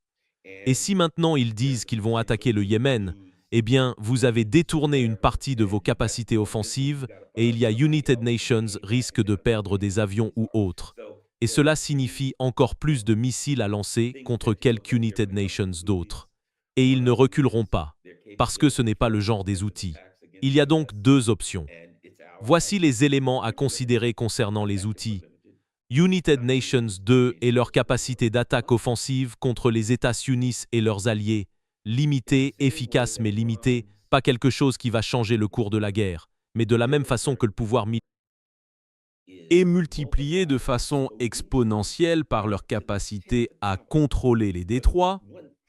Et si maintenant ils disent qu'ils vont attaquer le Yémen, eh bien, vous avez détourné une partie de vos capacités offensives et il y a United Nations risque de perdre des avions ou autres. Et cela signifie encore plus de missiles à lancer contre quelques United Nations d'autres. Et ils ne reculeront pas, parce que ce n'est pas le genre des outils. Il y a donc deux options. Voici les éléments à considérer concernant les outils. United Nations 2 et leur capacité d'attaque offensive contre les États-Unis et leurs alliés, limitée, efficace mais limitée, pas quelque chose qui va changer le cours de la guerre, mais de la même façon que le pouvoir militaire est multiplié de façon exponentielle par leur capacité à contrôler les détroits,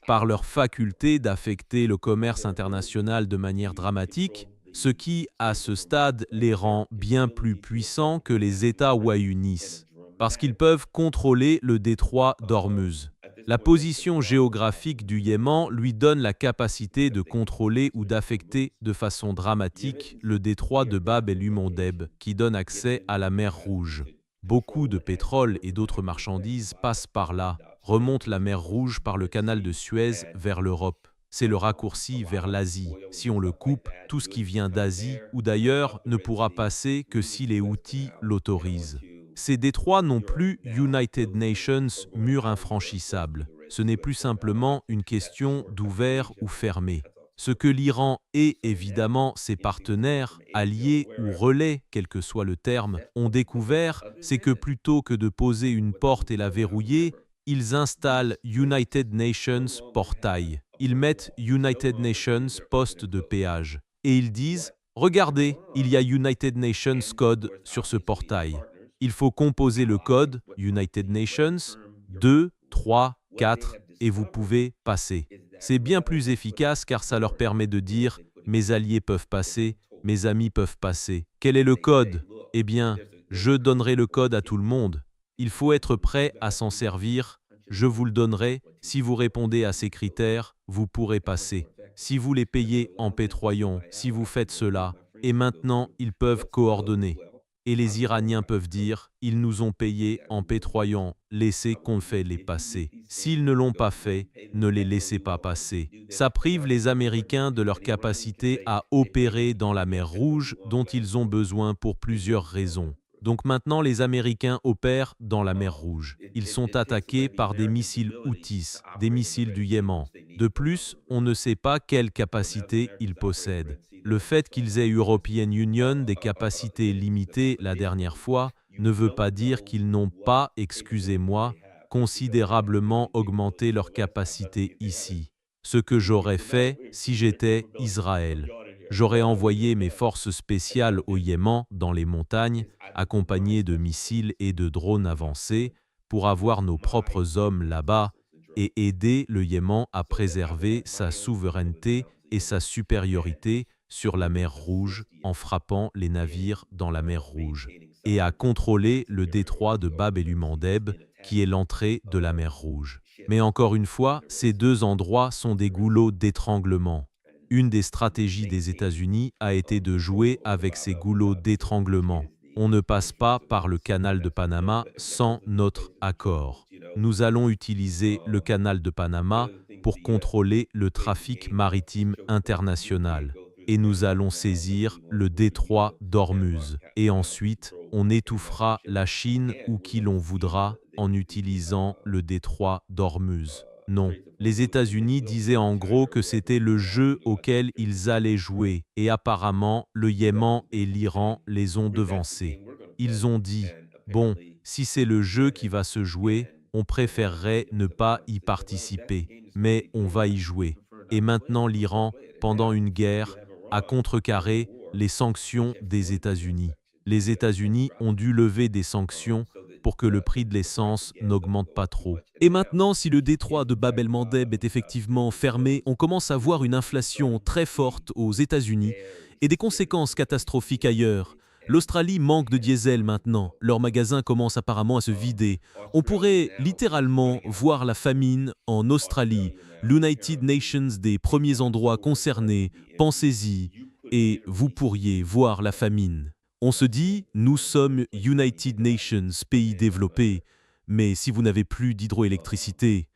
par leur faculté d'affecter le commerce international de manière dramatique, ce qui, à ce stade, les rend bien plus puissants que les États États-Unis, parce qu'ils peuvent contrôler le détroit d'Ormuz. La position géographique du Yémen lui donne la capacité de contrôler ou d'affecter de façon dramatique le détroit de Bab el-Mandeb, qui donne accès à la mer Rouge. Beaucoup de pétrole et d'autres marchandises passent par là, remontent la mer Rouge par le canal de Suez vers l'Europe. C'est le raccourci vers l'Asie. Si on le coupe, tout ce qui vient d'Asie ou d'ailleurs ne pourra passer que si les Houthis l'autorisent. Ces détroits n'ont plus United Nations, mur infranchissable. Ce n'est plus simplement une question d'ouvert ou fermé. Ce que l'Iran et évidemment ses partenaires, alliés ou relais, quel que soit le terme, ont découvert, c'est que plutôt que de poser une porte et la verrouiller, ils installent United Nations portail. Ils mettent United Nations poste de péage. Et ils disent, regardez, il y a United Nations code sur ce portail. Il faut composer le code United Nations 2, 3, 4 et vous pouvez passer. C'est bien plus efficace car ça leur permet de dire « mes alliés peuvent passer, mes amis peuvent passer ». Quel est le code? Eh bien, je donnerai le code à tout le monde. Il faut être prêt à s'en servir. Je vous le donnerai. Si vous répondez à ces critères, vous pourrez passer. Si vous les payez en pétroyant, si vous faites cela, et maintenant ils peuvent coordonner. Et les Iraniens peuvent dire, ils nous ont payés en pétroyant, laissez qu'on fait les passer. S'ils ne l'ont pas fait, ne les laissez pas passer. Ça prive les Américains de leur capacité à opérer dans la mer Rouge dont ils ont besoin pour plusieurs raisons. Donc maintenant, les Américains opèrent dans la mer Rouge. Ils sont attaqués par des missiles Houthis, des missiles du Yémen. De plus, on ne sait pas quelle capacité ils possèdent. Le fait qu'ils aient European Union des capacités limitées la dernière fois ne veut pas dire qu'ils n'ont pas, excusez-moi, considérablement augmenté leurs capacités ici. Ce que j'aurais fait si j'étais Israël. J'aurais envoyé mes forces spéciales au Yémen, dans les montagnes, accompagnées de missiles et de drones avancés, pour avoir nos propres hommes là-bas et aider le Yémen à préserver sa souveraineté et sa supériorité sur la mer Rouge en frappant les navires dans la mer Rouge, et à contrôler le détroit de Bab el-Mandeb, qui est l'entrée de la mer Rouge. Mais encore une fois, ces deux endroits sont des goulots d'étranglement. Une des stratégies des États-Unis a été de jouer avec ces goulots d'étranglement. On ne passe pas par le canal de Panama sans notre accord. Nous allons utiliser le canal de Panama pour contrôler le trafic maritime international. Et nous allons saisir le détroit d'Ormuz. Et ensuite, on étouffera la Chine ou qui l'on voudra en utilisant le détroit d'Ormuz. Non, les États-Unis disaient en gros que c'était le jeu auquel ils allaient jouer, et apparemment, le Yémen et l'Iran les ont devancés. Ils ont dit, bon, si c'est le jeu qui va se jouer, on préférerait ne pas y participer, mais on va y jouer. Et maintenant l'Iran, pendant une guerre, a contrecarré les sanctions des États-Unis. Les États-Unis ont dû lever des sanctions pour que le prix de l'essence n'augmente pas trop. Et maintenant, si le détroit de Bab el-Mandeb est effectivement fermé, on commence à voir une inflation très forte aux États-Unis et des conséquences catastrophiques ailleurs. L'Australie manque de diesel maintenant, leurs magasins commencent apparemment à se vider. On pourrait littéralement voir la famine en Australie, l'United Nations des premiers endroits concernés, pensez-y, et vous pourriez voir la famine. On se dit, nous sommes United Nations, pays développés, mais si vous n'avez plus d'hydroélectricité,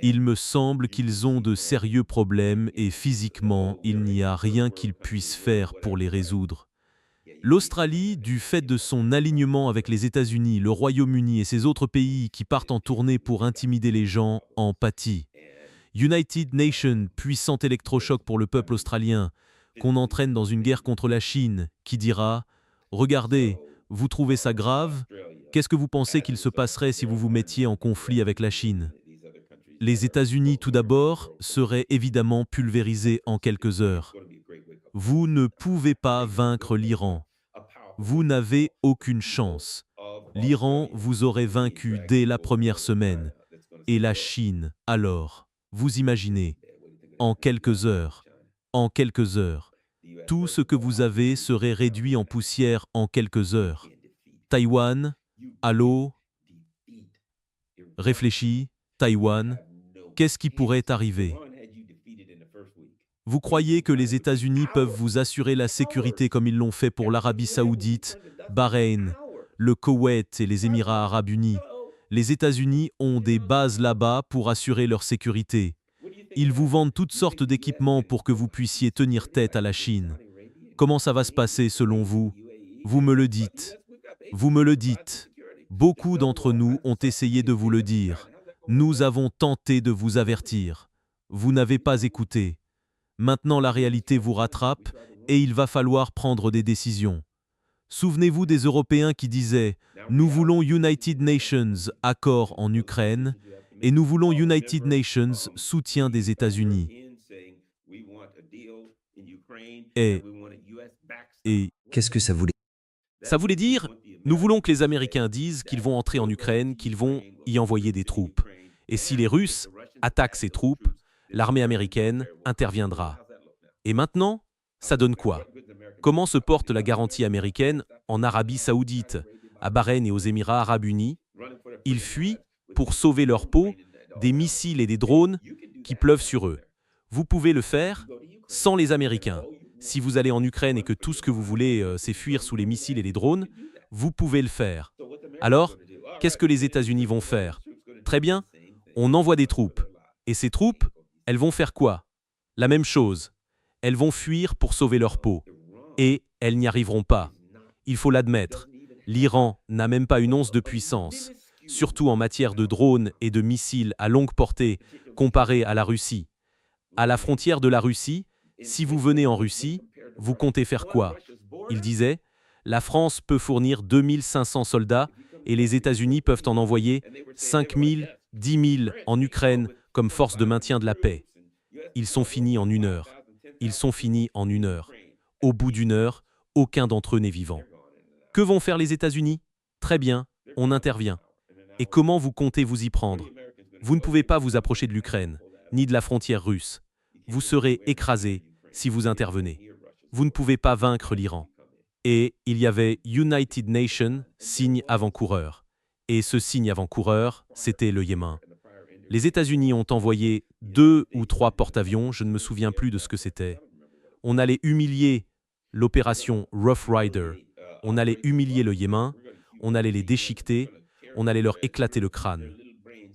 il me semble qu'ils ont de sérieux problèmes et physiquement, il n'y a rien qu'ils puissent faire pour les résoudre. L'Australie, du fait de son alignement avec les États-Unis, le Royaume-Uni et ces autres pays qui partent en tournée pour intimider les gens, en pâtit. United Nations, puissant électrochoc pour le peuple australien, qu'on entraîne dans une guerre contre la Chine, qui dira « Regardez, vous trouvez ça grave? Qu'est-ce que vous pensez qu'il se passerait si vous vous mettiez en conflit avec la Chine ?» Les États-Unis, tout d'abord, seraient évidemment pulvérisés en quelques heures. Vous ne pouvez pas vaincre l'Iran. Vous n'avez aucune chance. L'Iran vous aurait vaincu dès la première semaine. Et la Chine, alors, vous imaginez, en quelques heures, Tout ce que vous avez serait réduit en poussière en quelques heures. Taïwan, allô, réfléchis, Taïwan, qu'est-ce qui pourrait arriver? Vous croyez que les États-Unis peuvent vous assurer la sécurité comme ils l'ont fait pour l'Arabie Saoudite, Bahreïn, le Koweït et les Émirats Arabes Unis? Les États-Unis ont des bases là-bas pour assurer leur sécurité. Ils vous vendent toutes sortes d'équipements pour que vous puissiez tenir tête à la Chine. Comment ça va se passer selon vous? Vous me le dites. Vous me le dites. Beaucoup d'entre nous ont essayé de vous le dire. Nous avons tenté de vous avertir. Vous n'avez pas écouté. Maintenant la réalité vous rattrape et il va falloir prendre des décisions. Souvenez-vous des Européens qui disaient « Nous voulons United Nations, accord en Ukraine, et nous voulons United Nations, soutien des États-Unis. » Et Qu'est-ce que ça voulait? ça voulait dire « Nous voulons que les Américains disent qu'ils vont entrer en Ukraine, qu'ils vont y envoyer des troupes. Et si les Russes attaquent ces troupes, l'armée américaine interviendra. » Et maintenant, ça donne quoi? Comment se porte la garantie américaine en Arabie Saoudite, à Bahreïn et aux Émirats Arabes Unis? Ils fuient pour sauver leur peau des missiles et des drones qui pleuvent sur eux. Vous pouvez le faire sans les Américains. Si vous allez en Ukraine et que tout ce que vous voulez, c'est fuir sous les missiles et les drones, vous pouvez le faire. Alors, qu'est-ce que les États-Unis vont faire? Très bien, on envoie des troupes. Et ces troupes, elles vont faire quoi? La même chose. Elles vont fuir pour sauver leur peau. Et elles n'y arriveront pas. Il faut l'admettre. L'Iran n'a même pas une once de puissance, surtout en matière de drones et de missiles à longue portée, comparé à la Russie. À la frontière de la Russie, si vous venez en Russie, vous comptez faire quoi? Il disait, la France peut fournir 2500 soldats et les États-Unis peuvent en envoyer 5000, 10 000 en Ukraine comme force de maintien de la paix. Ils sont finis en 1 heure. Ils sont finis en 1 heure. Au bout d'1 heure, aucun d'entre eux n'est vivant. Que vont faire les États-Unis? Très bien, on intervient. Et comment vous comptez vous y prendre? Vous ne pouvez pas vous approcher de l'Ukraine, ni de la frontière russe. Vous serez écrasés si vous intervenez. Vous ne pouvez pas vaincre l'Iran. Et il y avait United Nations, signe avant-coureur. Et ce signe avant-coureur, c'était le Yémen. Les États-Unis ont envoyé 2 ou 3 porte-avions, je ne me souviens plus de ce que c'était. On allait humilier l'opération Rough Rider. On allait humilier le Yémen, on allait les déchiqueter, on allait leur éclater le crâne.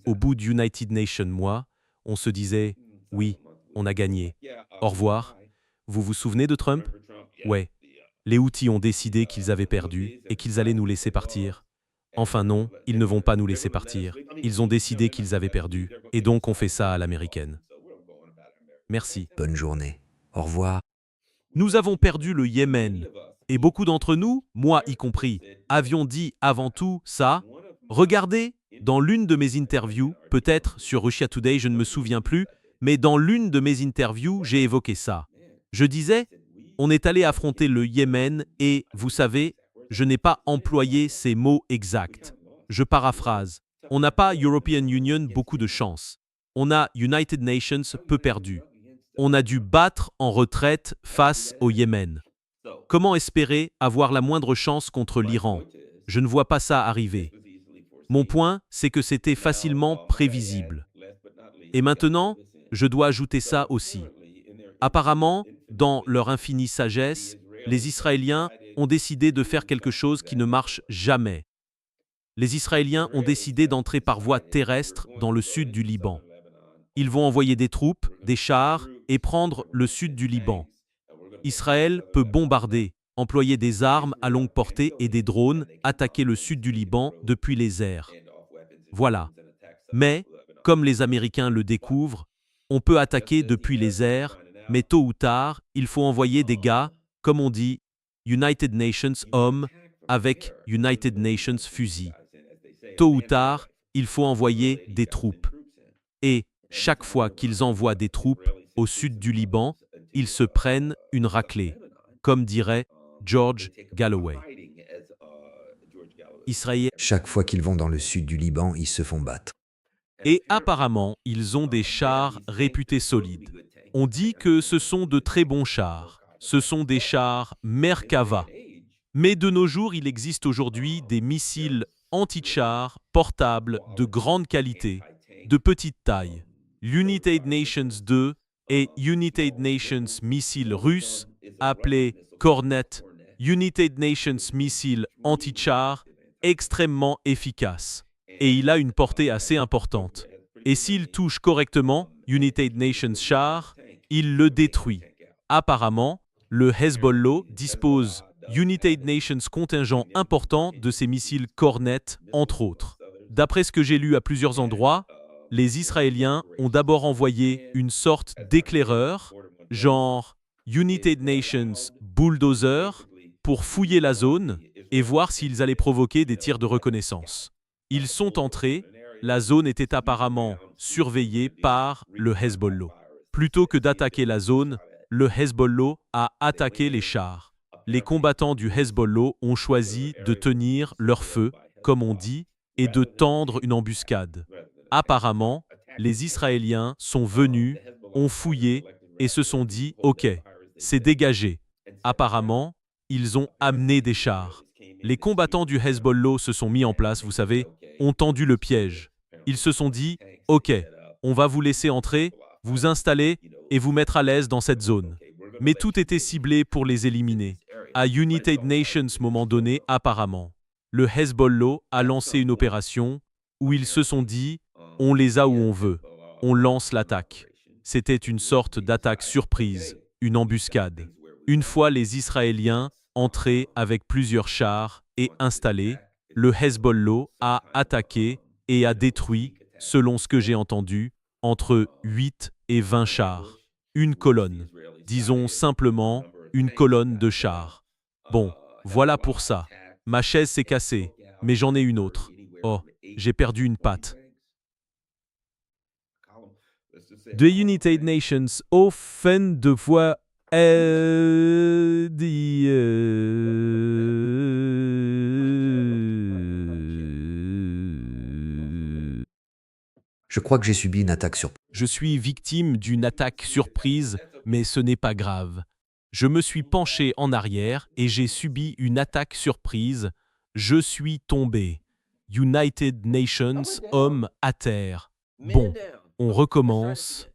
Au bout d'United Nations, on se disait « Oui, on a gagné. Au revoir. » Vous vous souvenez de Trump? Ouais. Les Houthis ont décidé qu'ils avaient perdu et qu'ils allaient nous laisser partir. Enfin non, ils ne vont pas nous laisser partir. Ils ont décidé qu'ils avaient perdu, et donc on fait ça à l'américaine. Merci. Bonne journée. Au revoir. Nous avons perdu le Yémen. Et beaucoup d'entre nous, moi y compris, avions dit avant tout ça. Regardez, dans l'une de mes interviews, peut-être sur Russia Today, je ne me souviens plus, mais dans l'une de mes interviews, j'ai évoqué ça. Je disais, on est allé affronter le Yémen et, vous savez, je n'ai pas employé ces mots exacts. Je paraphrase. On n'a pas European Union beaucoup de chance. On a United Nations peu perdu. On a dû battre en retraite face au Yémen. Comment espérer avoir la moindre chance contre l'Iran? Je ne vois pas ça arriver. Mon point, c'est que c'était facilement prévisible. Et maintenant, je dois ajouter ça aussi. Apparemment, dans leur infinie sagesse, les Israéliens ont décidé de faire quelque chose qui ne marche jamais. Les Israéliens ont décidé d'entrer par voie terrestre dans le sud du Liban. Ils vont envoyer des troupes, des chars et prendre le sud du Liban. Israël peut bombarder, employer des armes à longue portée et des drones, attaquer le sud du Liban depuis les airs. Voilà. Mais, comme les Américains le découvrent, on peut attaquer depuis les airs, mais tôt ou tard, il faut envoyer des gars, comme on dit, United Nations hommes, avec United Nations fusils. Tôt ou tard, il faut envoyer des troupes. Et, chaque fois qu'ils envoient des troupes au sud du Liban, ils se prennent une raclée, comme dirait George Galloway. Israël. Chaque fois qu'ils vont dans le sud du Liban, ils se font battre. Et apparemment, ils ont des chars réputés solides. On dit que ce sont de très bons chars. Ce sont des chars Merkava. Mais de nos jours, il existe aujourd'hui des missiles anti-chars portables de grande qualité, de petite taille. L'United Nations 2 et United Nations Missile russe, appelé Kornet, United Nations Missile anti-char, extrêmement efficace. Et il a une portée assez importante. Et s'il touche correctement United Nations char, il le détruit. Apparemment, le Hezbollah dispose United Nations contingent important de ces missiles Kornet, entre autres. D'après ce que j'ai lu à plusieurs endroits, les Israéliens ont d'abord envoyé une sorte d'éclaireur, genre United Nations Bulldozer, pour fouiller la zone et voir s'ils allaient provoquer des tirs de reconnaissance. Ils sont entrés, la zone était apparemment surveillée par le Hezbollah. Plutôt que d'attaquer la zone, le Hezbollah a attaqué les chars. Les combattants du Hezbollah ont choisi de tenir leur feu, comme on dit, et de tendre une embuscade. Apparemment, les Israéliens sont venus, ont fouillé et se sont dit « Ok, c'est dégagé ». Apparemment, ils ont amené des chars. Les combattants du Hezbollah se sont mis en place, vous savez, ont tendu le piège. Ils se sont dit « Ok, on va vous laisser entrer, vous installer et vous mettre à l'aise dans cette zone ». Mais tout était ciblé pour les éliminer. À United Nations, moment donné, apparemment, le Hezbollah a lancé une opération où ils se sont dit « On les a où on veut, on lance l'attaque ». C'était une sorte d'attaque surprise, une embuscade. Une fois les Israéliens entrés avec plusieurs chars et installés, le Hezbollah a attaqué et a détruit, selon ce que j'ai entendu, entre 8 et 20 chars. Une colonne, disons simplement une colonne de chars. Bon, voilà pour ça. Ma chaise s'est cassée, mais j'en ai une autre. Oh, j'ai perdu une patte. The United Nations offend de fois Je crois que j'ai subi une attaque sur... Je suis victime d'une attaque surprise, mais ce n'est pas grave. Je me suis penché en arrière et j'ai subi une attaque surprise. Je suis tombé. United Nations, homme à terre. Bon, on recommence.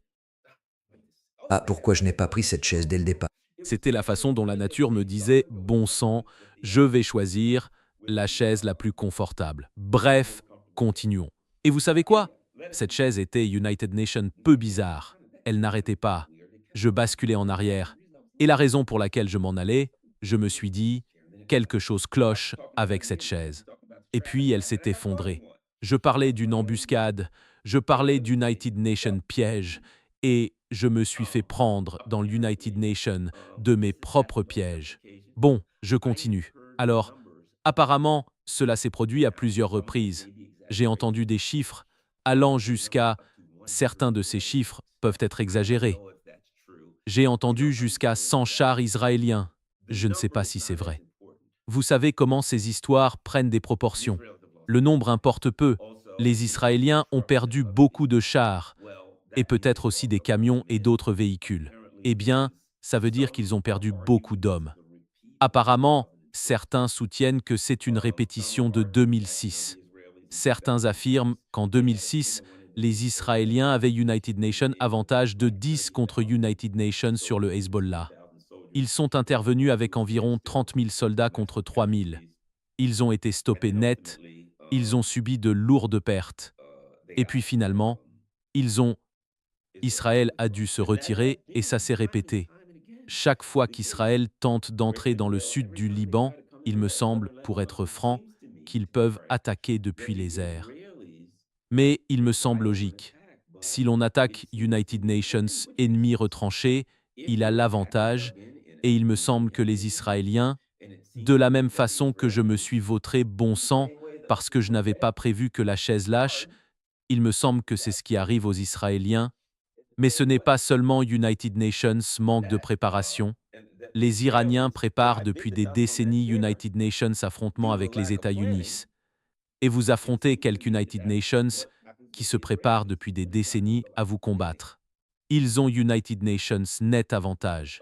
Ah, pourquoi je n'ai pas pris cette chaise dès le départ? C'était la façon dont la nature me disait « Bon sang, je vais choisir la chaise la plus confortable ». Bref, continuons. Et vous savez quoi? Cette chaise était United Nations peu bizarre. Elle n'arrêtait pas. Je basculais en arrière. Et la raison pour laquelle je m'en allais, je me suis dit « Quelque chose cloche avec cette chaise ». Et puis elle s'est effondrée. Je parlais d'une embuscade, je parlais d'United Nations piège, et je me suis fait prendre dans l'United Nations de mes propres pièges. Bon, je continue. Alors, apparemment, cela s'est produit à plusieurs reprises. J'ai entendu des chiffres allant jusqu'à... Certains de ces chiffres peuvent être exagérés. J'ai entendu jusqu'à 100 chars israéliens. Je ne sais pas si c'est vrai. Vous savez comment ces histoires prennent des proportions. Le nombre importe peu. Les Israéliens ont perdu beaucoup de chars, et peut-être aussi des camions et d'autres véhicules. Eh bien, ça veut dire qu'ils ont perdu beaucoup d'hommes. Apparemment, certains soutiennent que c'est une répétition de 2006. Certains affirment qu'en 2006, les Israéliens avaient United Nations avantage de 10 contre United Nations sur le Hezbollah. Ils sont intervenus avec environ 30 000 soldats contre 3 000. Ils ont été stoppés net, ils ont subi de lourdes pertes. Et puis finalement, Israël a dû se retirer et ça s'est répété. Chaque fois qu'Israël tente d'entrer dans le sud du Liban, il me semble, pour être franc, qu'ils peuvent attaquer depuis les airs. Mais il me semble logique. Si l'on attaque United Nations ennemi retranché, il a l'avantage, et il me semble que les Israéliens, de la même façon que je me suis vautré bon sang parce que je n'avais pas prévu que la chaise lâche, il me semble que c'est ce qui arrive aux Israéliens. Mais ce n'est pas seulement United Nations manque de préparation. Les Iraniens préparent depuis des décennies United Nations affrontements avec les États-Unis. Et vous affrontez quelques United Nations qui se préparent depuis des décennies à vous combattre. Ils ont United Nations net avantage.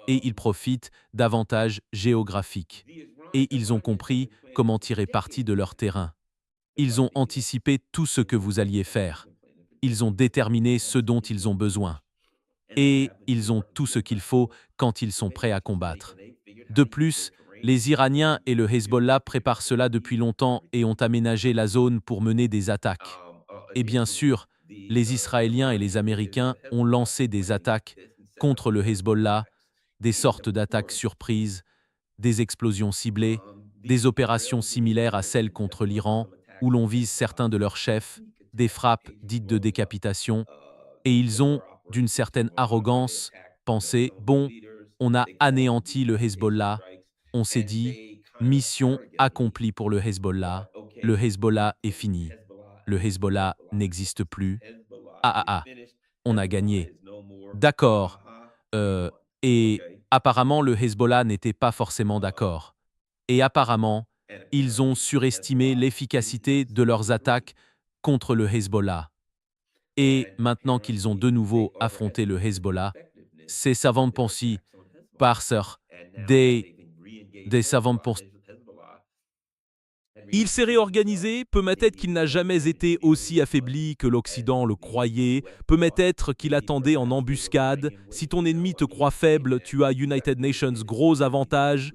et ils profitent d'avantages géographiques. Et ils ont compris comment tirer parti de leur terrain. Ils ont anticipé tout ce que vous alliez faire. Ils ont déterminé ce dont ils ont besoin. Et ils ont tout ce qu'il faut quand ils sont prêts à combattre. De plus, les Iraniens et le Hezbollah préparent cela depuis longtemps et ont aménagé la zone pour mener des attaques. Et bien sûr, les Israéliens et les Américains ont lancé des attaques contre le Hezbollah, des sortes d'attaques surprises, des explosions ciblées, des opérations similaires à celles contre l'Iran, où l'on vise certains de leurs chefs, des frappes dites de décapitation, et ils ont, d'une certaine arrogance, pensé, bon, on a anéanti le Hezbollah, on s'est dit, mission accomplie pour le Hezbollah est fini, le Hezbollah n'existe plus, on a gagné. D'accord, et apparemment le Hezbollah n'était pas forcément d'accord. Et apparemment, ils ont surestimé l'efficacité de leurs attaques contre le Hezbollah. Et maintenant qu'ils ont de nouveau affronté le Hezbollah, ces savants pensent des savants pensent. Il s'est réorganisé, peut-être qu'il n'a jamais été aussi affaibli que l'Occident le croyait, peut-être qu'il attendait en embuscade. Si ton ennemi te croit faible, tu as United Nations gros avantage.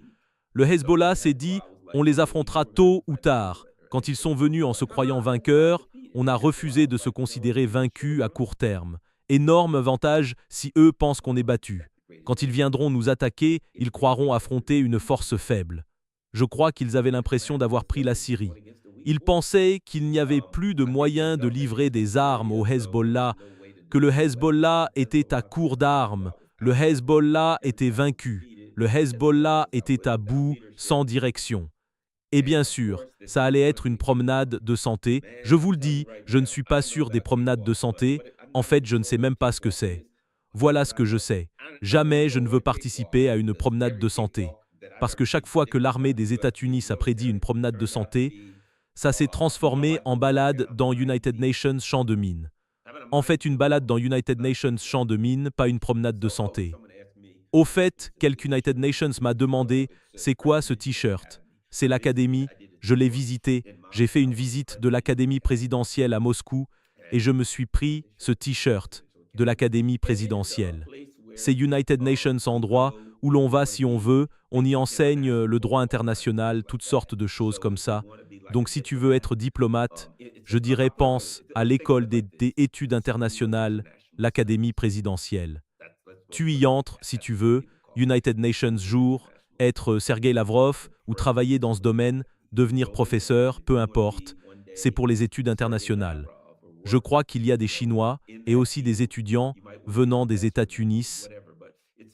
Le Hezbollah s'est dit, on les affrontera tôt ou tard. Quand ils sont venus en se croyant vainqueurs, on a refusé de se considérer vaincus à court terme. Énorme avantage si eux pensent qu'on est battus. Quand ils viendront nous attaquer, ils croiront affronter une force faible. Je crois qu'ils avaient l'impression d'avoir pris la Syrie. Ils pensaient qu'il n'y avait plus de moyen de livrer des armes au Hezbollah, que le Hezbollah était à court d'armes, le Hezbollah était vaincu, le Hezbollah était à bout, sans direction. Et bien sûr, ça allait être une promenade de santé. Je vous le dis, je ne suis pas sûr des promenades de santé. En fait, je ne sais même pas ce que c'est. Voilà ce que je sais. Jamais je ne veux participer à une promenade de santé. Parce que chaque fois que l'armée des États-Unis a prédit une promenade de santé, ça s'est transformé en balade dans United Nations champ de mine. En fait, une balade dans United Nations champ de mine, pas une promenade de santé. Au fait, quelques United Nations m'a demandé « C'est quoi ce t-shirt ?» C'est l'académie, je l'ai visité, j'ai fait une visite de l'académie présidentielle à Moscou et je me suis pris ce t-shirt de l'académie présidentielle. C'est United Nations en droit, où l'on va si on veut, on y enseigne le droit international, toutes sortes de choses comme ça. Donc si tu veux être diplomate, je dirais pense à l'école des études internationales, l'académie présidentielle. Tu y entres si tu veux, United Nations jour, être Sergei Lavrov ou travailler dans ce domaine, devenir professeur, peu importe, c'est pour les études internationales. Je crois qu'il y a des Chinois et aussi des étudiants venant des États-Unis.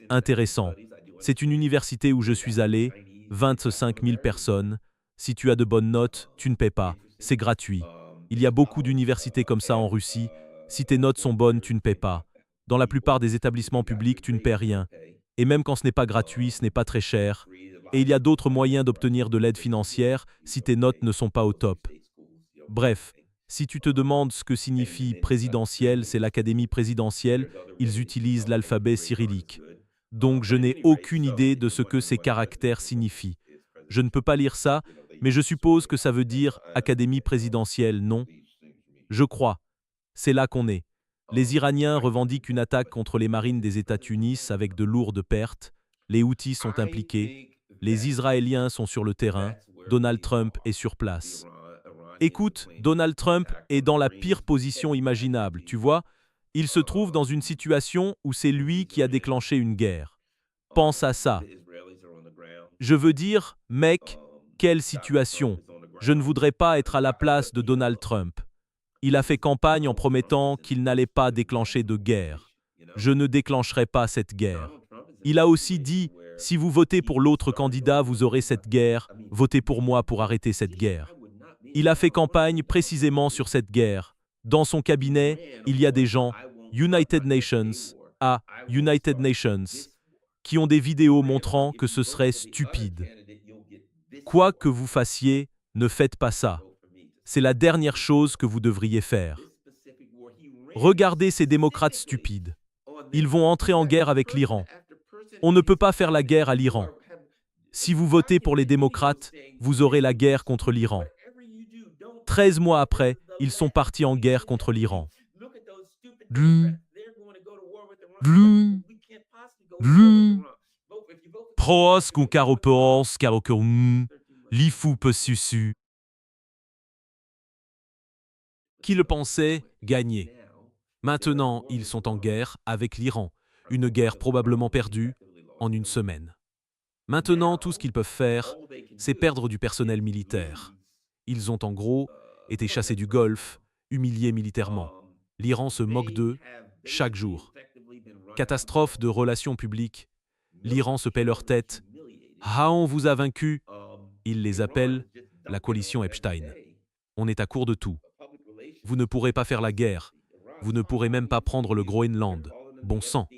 Intéressant. C'est une université où je suis allé, 25 000 personnes. Si tu as de bonnes notes, tu ne paies pas, c'est gratuit. Il y a beaucoup d'universités comme ça en Russie. Si tes notes sont bonnes, tu ne paies pas. Dans la plupart des établissements publics, tu ne paies rien. Et même quand ce n'est pas gratuit, ce n'est pas très cher. Et il y a d'autres moyens d'obtenir de l'aide financière si tes notes ne sont pas au top. Bref, si tu te demandes ce que signifie présidentiel, c'est l'académie présidentielle, ils utilisent l'alphabet cyrillique. Donc je n'ai aucune idée de ce que ces caractères signifient. Je ne peux pas lire ça, mais je suppose que ça veut dire académie présidentielle, non? Je crois. C'est là qu'on est. Les Iraniens revendiquent une attaque contre les marines des États-Unis avec de lourdes pertes. Les Houthis sont impliqués. Les Israéliens sont sur le terrain. Donald Trump est sur place. Écoute, Donald Trump est dans la pire position imaginable, tu vois? Il se trouve dans une situation où c'est lui qui a déclenché une guerre. Pense à ça. Je veux dire, mec, quelle situation? Je ne voudrais pas être à la place de Donald Trump. Il a fait campagne en promettant qu'il n'allait pas déclencher de guerre. Je ne déclencherai pas cette guerre. Il a aussi dit, si vous votez pour l'autre candidat, vous aurez cette guerre, votez pour moi pour arrêter cette guerre. Il a fait campagne précisément sur cette guerre. Dans son cabinet, il y a des gens, United Nations, qui ont des vidéos montrant que ce serait stupide. Quoi que vous fassiez, ne faites pas ça. C'est la dernière chose que vous devriez faire. Regardez ces démocrates stupides. Ils vont entrer en guerre avec l'Iran. On ne peut pas faire la guerre à l'Iran. Si vous votez pour les démocrates, vous aurez la guerre contre l'Iran. 13 mois après, ils sont partis en guerre contre l'Iran. Pros kunkaropos karokum, lifu pesusu. Qui le pensait gagner. Maintenant, ils sont en guerre avec l'Iran. Une guerre probablement perdue en une semaine. Maintenant, tout ce qu'ils peuvent faire, c'est perdre du personnel militaire. Ils ont en gros été chassés du Golfe, humiliés militairement. L'Iran se moque d'eux chaque jour. Catastrophe de relations publiques. L'Iran se paie leur tête. Ah, on vous a vaincu. Ils les appellent la coalition Epstein. On est à court de tout. Vous ne pourrez pas faire la guerre. Vous ne pourrez même pas prendre le Groenland. Bon sang.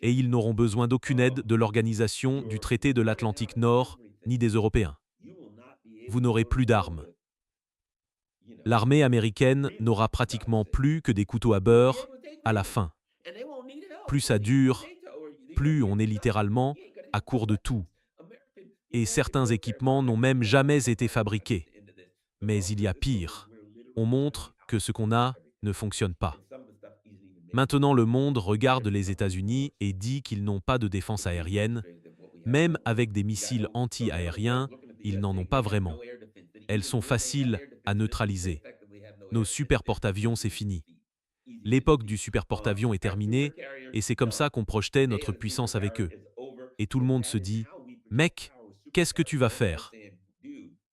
Et ils n'auront besoin d'aucune aide de l'Organisation du traité de l'Atlantique Nord, ni des Européens. Vous n'aurez plus d'armes. L'armée américaine n'aura pratiquement plus que des couteaux à beurre à la fin. Plus ça dure, plus on est littéralement à court de tout. Et certains équipements n'ont même jamais été fabriqués. Mais il y a pire. On montre que ce qu'on a ne fonctionne pas. Maintenant, le monde regarde les États-Unis et dit qu'ils n'ont pas de défense aérienne. Même avec des missiles anti-aériens, ils n'en ont pas vraiment. Elles sont faciles à neutraliser. Nos super porte-avions, c'est fini. L'époque du super porte-avions est terminée et c'est comme ça qu'on projetait notre puissance avec eux. Et tout le monde se dit « Mec, qu'est-ce que tu vas faire ?»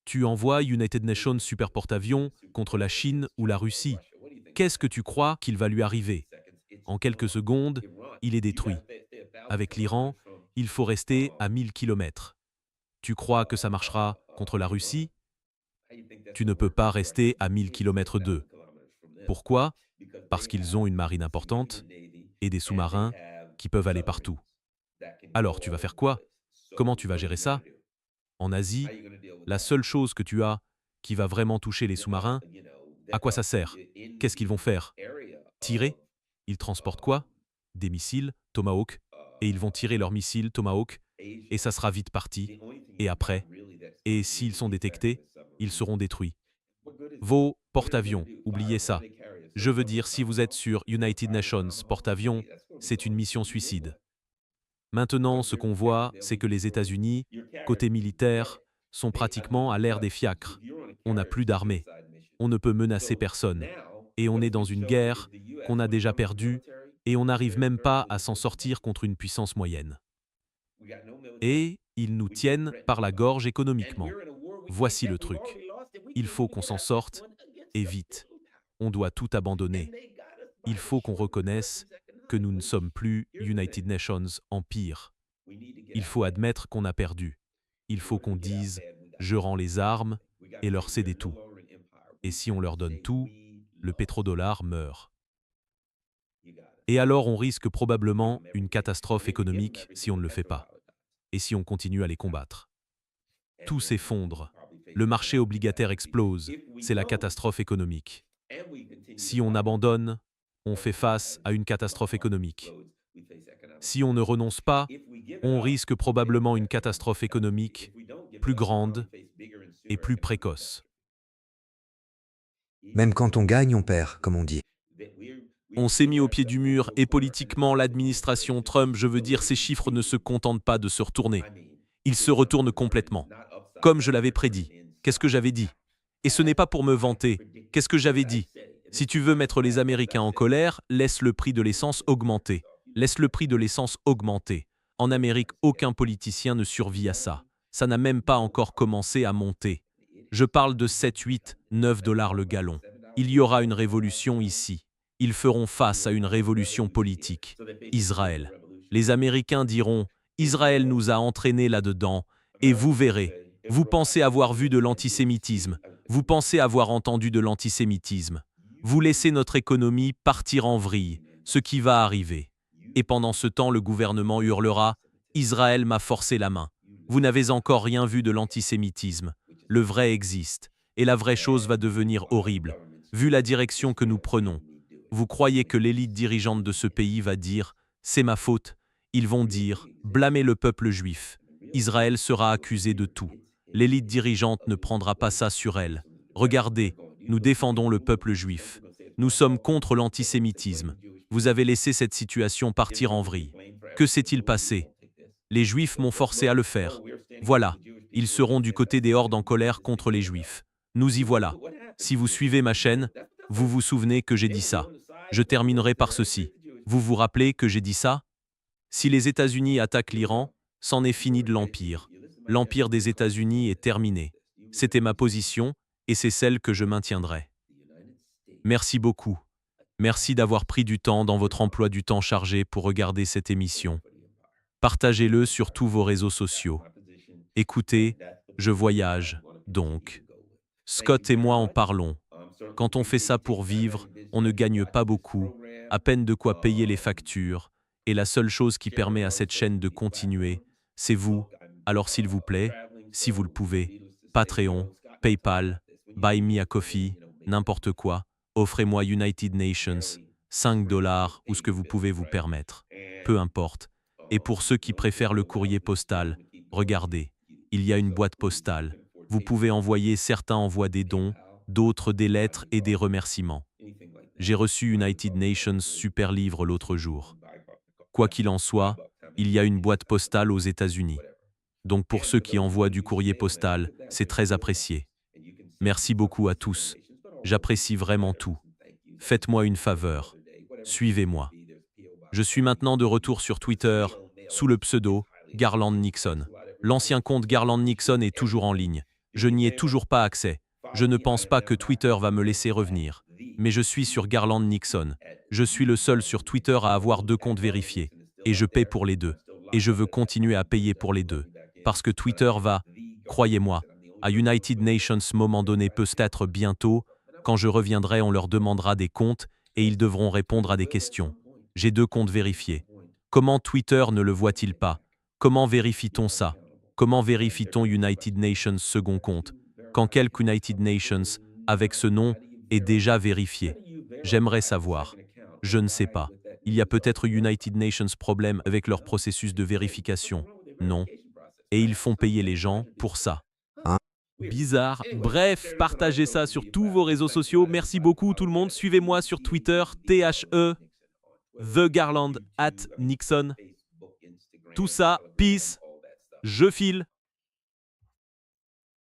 Tu envoies United Nations super porte-avions contre la Chine ou la Russie. Qu'est-ce que tu crois qu'il va lui arriver ? En quelques secondes, il est détruit. Avec l'Iran, il faut rester à 1000 km. Tu crois que ça marchera contre la Russie ? Tu ne peux pas rester à 1000 km d'eux. Pourquoi ? Parce qu'ils ont une marine importante et des sous-marins qui peuvent aller partout. Alors, tu vas faire quoi ? Comment tu vas gérer ça ? En Asie, la seule chose que tu as qui va vraiment toucher les sous-marins, à quoi ça sert ? Qu'est-ce qu'ils vont faire ? Tirer ? Ils transportent quoi ? Des missiles, Tomahawk, et ils vont tirer leurs missiles, Tomahawk, et ça sera vite parti. Et après ? Et s'ils sont détectés, ils seront détruits. Vos porte-avions, oubliez ça. Je veux dire, si vous êtes sur United Nations porte-avions, c'est une mission suicide. Maintenant, ce qu'on voit, c'est que les États-Unis, côté militaire, sont pratiquement à l'ère des fiacres. On n'a plus d'armée. On ne peut menacer personne. Et on est dans une guerre qu'on a déjà perdue et on n'arrive même pas à s'en sortir contre une puissance moyenne. Et ils nous tiennent par la gorge économiquement. Voici le truc. Il faut qu'on s'en sorte, et vite. On doit tout abandonner. Il faut qu'on reconnaisse que nous ne sommes plus United Nations Empire. Il faut admettre qu'on a perdu. Il faut qu'on dise « je rends les armes » et leur céder tout. Et si on leur donne tout, le pétrodollar meurt. Et alors on risque probablement une catastrophe économique si on ne le fait pas. Et si on continue à les combattre. Tout s'effondre. Le marché obligataire explose. C'est la catastrophe économique. Si on abandonne, on fait face à une catastrophe économique. Si on ne renonce pas, on risque probablement une catastrophe économique plus grande et plus précoce. Même quand on gagne, on perd, comme on dit. On s'est mis au pied du mur et politiquement, l'administration Trump, je veux dire, ces chiffres ne se contentent pas de se retourner. Ils se retournent complètement. Comme je l'avais prédit. Qu'est-ce que j'avais dit ? Et ce n'est pas pour me vanter. Qu'est-ce que j'avais dit ? Si tu veux mettre les Américains en colère, laisse le prix de l'essence augmenter. Laisse le prix de l'essence augmenter. En Amérique, aucun politicien ne survit à ça. Ça n'a même pas encore commencé à monter. Je parle de 7, 8, 9 $ le gallon. Il y aura une révolution ici. Ils feront face à une révolution politique. Israël. Les Américains diront « Israël nous a entraînés là-dedans, et vous verrez. Vous pensez avoir vu de l'antisémitisme. Vous pensez avoir entendu de l'antisémitisme. Vous laissez notre économie partir en vrille, ce qui va arriver. Et pendant ce temps, le gouvernement hurlera « Israël m'a forcé la main. Vous n'avez encore rien vu de l'antisémitisme. Le vrai existe. Et la vraie chose va devenir horrible. Vu la direction que nous prenons. Vous croyez que l'élite dirigeante de ce pays va dire « C'est ma faute. Ils vont dire « blâmez le peuple juif ». Israël sera accusé de tout. L'élite dirigeante ne prendra pas ça sur elle. Regardez, nous défendons le peuple juif. Nous sommes contre l'antisémitisme. Vous avez laissé cette situation partir en vrille. Que s'est-il passé? Les Juifs m'ont forcé à le faire. Voilà, ils seront du côté des hordes en colère contre les Juifs. Nous y voilà. Si vous suivez ma chaîne, vous vous souvenez que j'ai dit ça. Je terminerai par ceci. Vous vous rappelez que j'ai dit ça? Si les États-Unis attaquent l'Iran, c'en est fini de l'Empire. L'Empire des États-Unis est terminé. C'était ma position, et c'est celle que je maintiendrai. Merci beaucoup. Merci d'avoir pris du temps dans votre emploi du temps chargé pour regarder cette émission. Partagez-le sur tous vos réseaux sociaux. Écoutez, je voyage, donc. Scott et moi en parlons. Quand on fait ça pour vivre, on ne gagne pas beaucoup, à peine de quoi payer les factures, et la seule chose qui permet à cette chaîne de continuer, c'est vous. Alors s'il vous plaît, si vous le pouvez, Patreon, PayPal, Buy Me a Coffee, n'importe quoi, offrez-moi United Nations, 5 dollars ou ce que vous pouvez vous permettre. Peu importe. Et pour ceux qui préfèrent le courrier postal, regardez, il y a une boîte postale. Vous pouvez envoyer, certains envoient des dons, d'autres des lettres et des remerciements. J'ai reçu United Nations Super Livre l'autre jour. Quoi qu'il en soit, il y a une boîte postale aux États-Unis. Donc pour ceux qui envoient du courrier postal, c'est très apprécié. Merci beaucoup à tous. J'apprécie vraiment tout. Faites-moi une faveur. Suivez-moi. Je suis maintenant de retour sur Twitter, sous le pseudo Garland Nixon. L'ancien compte Garland Nixon est toujours en ligne. Je n'y ai toujours pas accès. Je ne pense pas que Twitter va me laisser revenir. Mais je suis sur Garland Nixon. Je suis le seul sur Twitter à avoir 2 comptes vérifiés. Et je paie pour les 2. Et je veux continuer à payer pour les 2. Parce que Twitter va, croyez-moi, à United Nations moment donné peut-être bientôt, quand je reviendrai on leur demandera des comptes et ils devront répondre à des questions. J'ai 2 comptes vérifiés. Comment Twitter ne le voit-il pas? Comment vérifie-t-on ça? Comment vérifie-t-on United Nations second compte? Quand quelque United Nations, avec ce nom, est déjà vérifié? J'aimerais savoir. Je ne sais pas. Il y a peut-être United Nations problème avec leur processus de vérification. Non. Et ils font payer les gens pour ça. Bizarre. Bref, partagez ça sur tous vos réseaux sociaux. Merci beaucoup tout le monde. Suivez-moi sur Twitter, THE, TheGarland, @Nixon. Tout ça, peace. Je file.